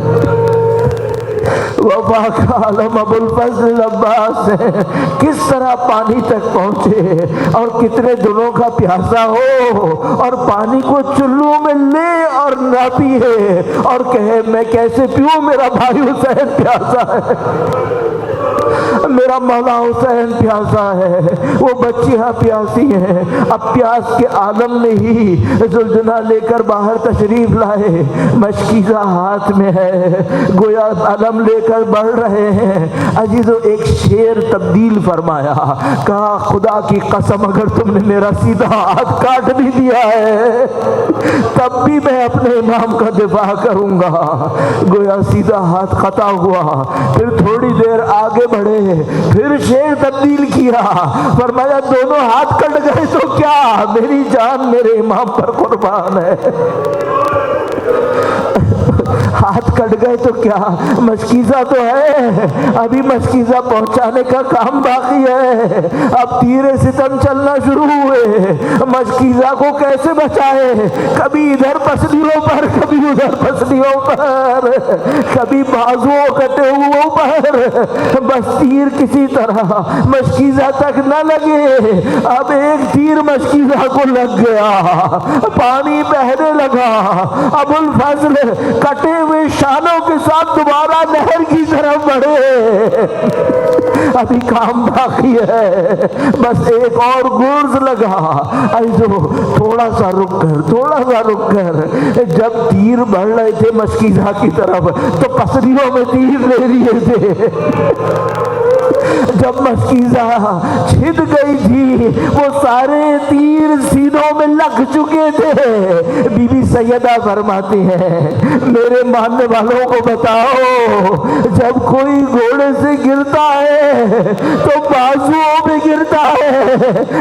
وفا کا علم ابو الفضل عباس ہے۔ کس طرح پانی تک پہنچے اور کتنے دنوں کا پیاسا ہو، اور پانی کو چلو میں لے اور نہ پیے اور کہے میں کیسے پیوں، میرا بھائی حسین پیاسا ہے، میرا مولا حسین پیاسا ہے، وہ بچیاں پیاسی ہیں۔ اب پیاس کے عالم میں ہی زلجنا لے کر باہر تشریف لائے، مشکیزہ ہاتھ میں ہے، گویا علم لے کر بڑھ رہے ہیں۔ عزیزو ایک شعر تبدیل فرمایا، کہا خدا کی قسم اگر تم نے میرا سیدھا ہاتھ کاٹ بھی دیا ہے تب بھی میں اپنے امام کا دفاع کروں گا۔ گویا سیدھا ہاتھ قطع ہوا، پھر تھوڑی دیر آگے بڑھے، پھر شعر تبدیل کیا، فرمایا دونوں ہاتھ کٹ گئے تو کیا، میری جان میرے امام پر قربان ہے۔ ہاتھ کٹ گئے تو کیا، مشکیزہ تو ہے، ابھی مشکیزہ پہنچانے کا کام باقی ہے۔ اب تیر ستم چلنا شروع ہوئے، مشکیزہ کو کیسے بچائے، کبھی ادھر پسلیوں پر کبھی ادھر پسلیوں پر، کبھی بازوؤں کٹے ہوئے پر، بس تیر کسی طرح مشکیزہ تک نہ لگے۔ اب ایک تیر مشکیزہ کو لگ گیا، پانی بہنے لگا، ابو الفضل کٹے ہوئے ہوئے شانوں کے ساتھ دوبارہ نہر کی طرف بڑھے. ابھی کام باقی ہے، بس ایک اور گرز لگا. ایسو تھوڑا سا رک کر جب تیر بڑھ رہے تھے مشکیزہ کی طرف تو پسلیوں میں تیر لے لیے تھے. جب مشکیزہ چھد گئی تھی وہ سارے تیر سینوں میں لگ چکے تھے. بی بی سیدہ فرماتی ہیں میرے ماننے والوں کو بتاؤ، جب کوئی گھوڑے سے گرتا ہے تو بازوؤں میں گرتا ہے.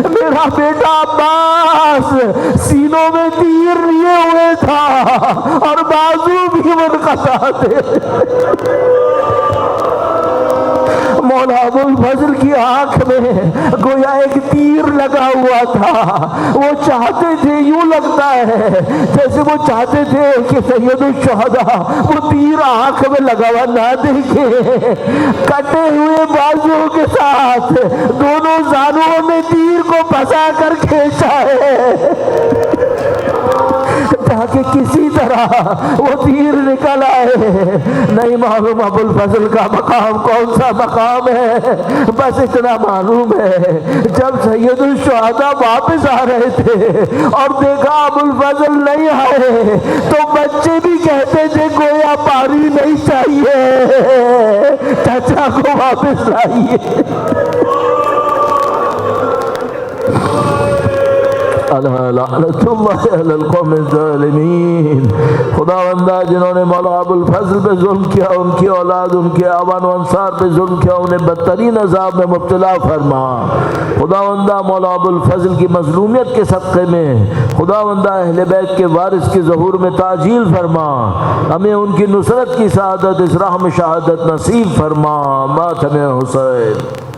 میرا بیٹا عباس سینوں میں تیر لیے ہوئے تھا اور بازو بھی منقطع تھے. مولا ابو الفضل کی آنکھ میں گویا ایک تیر لگا ہوا تھا. وہ چاہتے تھے، یوں لگتا ہے جیسے وہ چاہتے تھے کہ سید الشہداء وہ تیر آنکھ میں لگا ہوا نہ دیکھے. کٹے ہوئے بازو کے ساتھ دونوں زانوں میں تیر کو پھنسا کر کھینچا ہے تاکہ کسی طرح وہ تیر نکل آئے. نہیں معلوم ابو الفضل کا مقام کون سا مقام ہے، بس اتنا معلوم ہے جب سید الشہداء واپس آ رہے تھے اور دیکھا ابو الفضل نہیں آئے تو بچے بھی کہتے تھے گویا پاری نہیں چاہیے، چچا کو واپس لائیے. لعنت اللہ علی القوم الظالمین. خداوندہ جنہوں نے مولا ابو الفضل پہ ظلم کیا، ان کی اولاد، ان کے آبان و انصار پہ ظلم کیا، انہیں بدترین عذاب میں مبتلا فرما. خداوندہ مولا ابو الفضل کی مظلومیت کے صدقے میں خداوندہ اہل بیت کے وارث کے ظہور میں تعجیل فرما. ہمیں ان کی نصرت کی سعادت اس راہ میں شہادت نصیب فرما. ماتم حسین.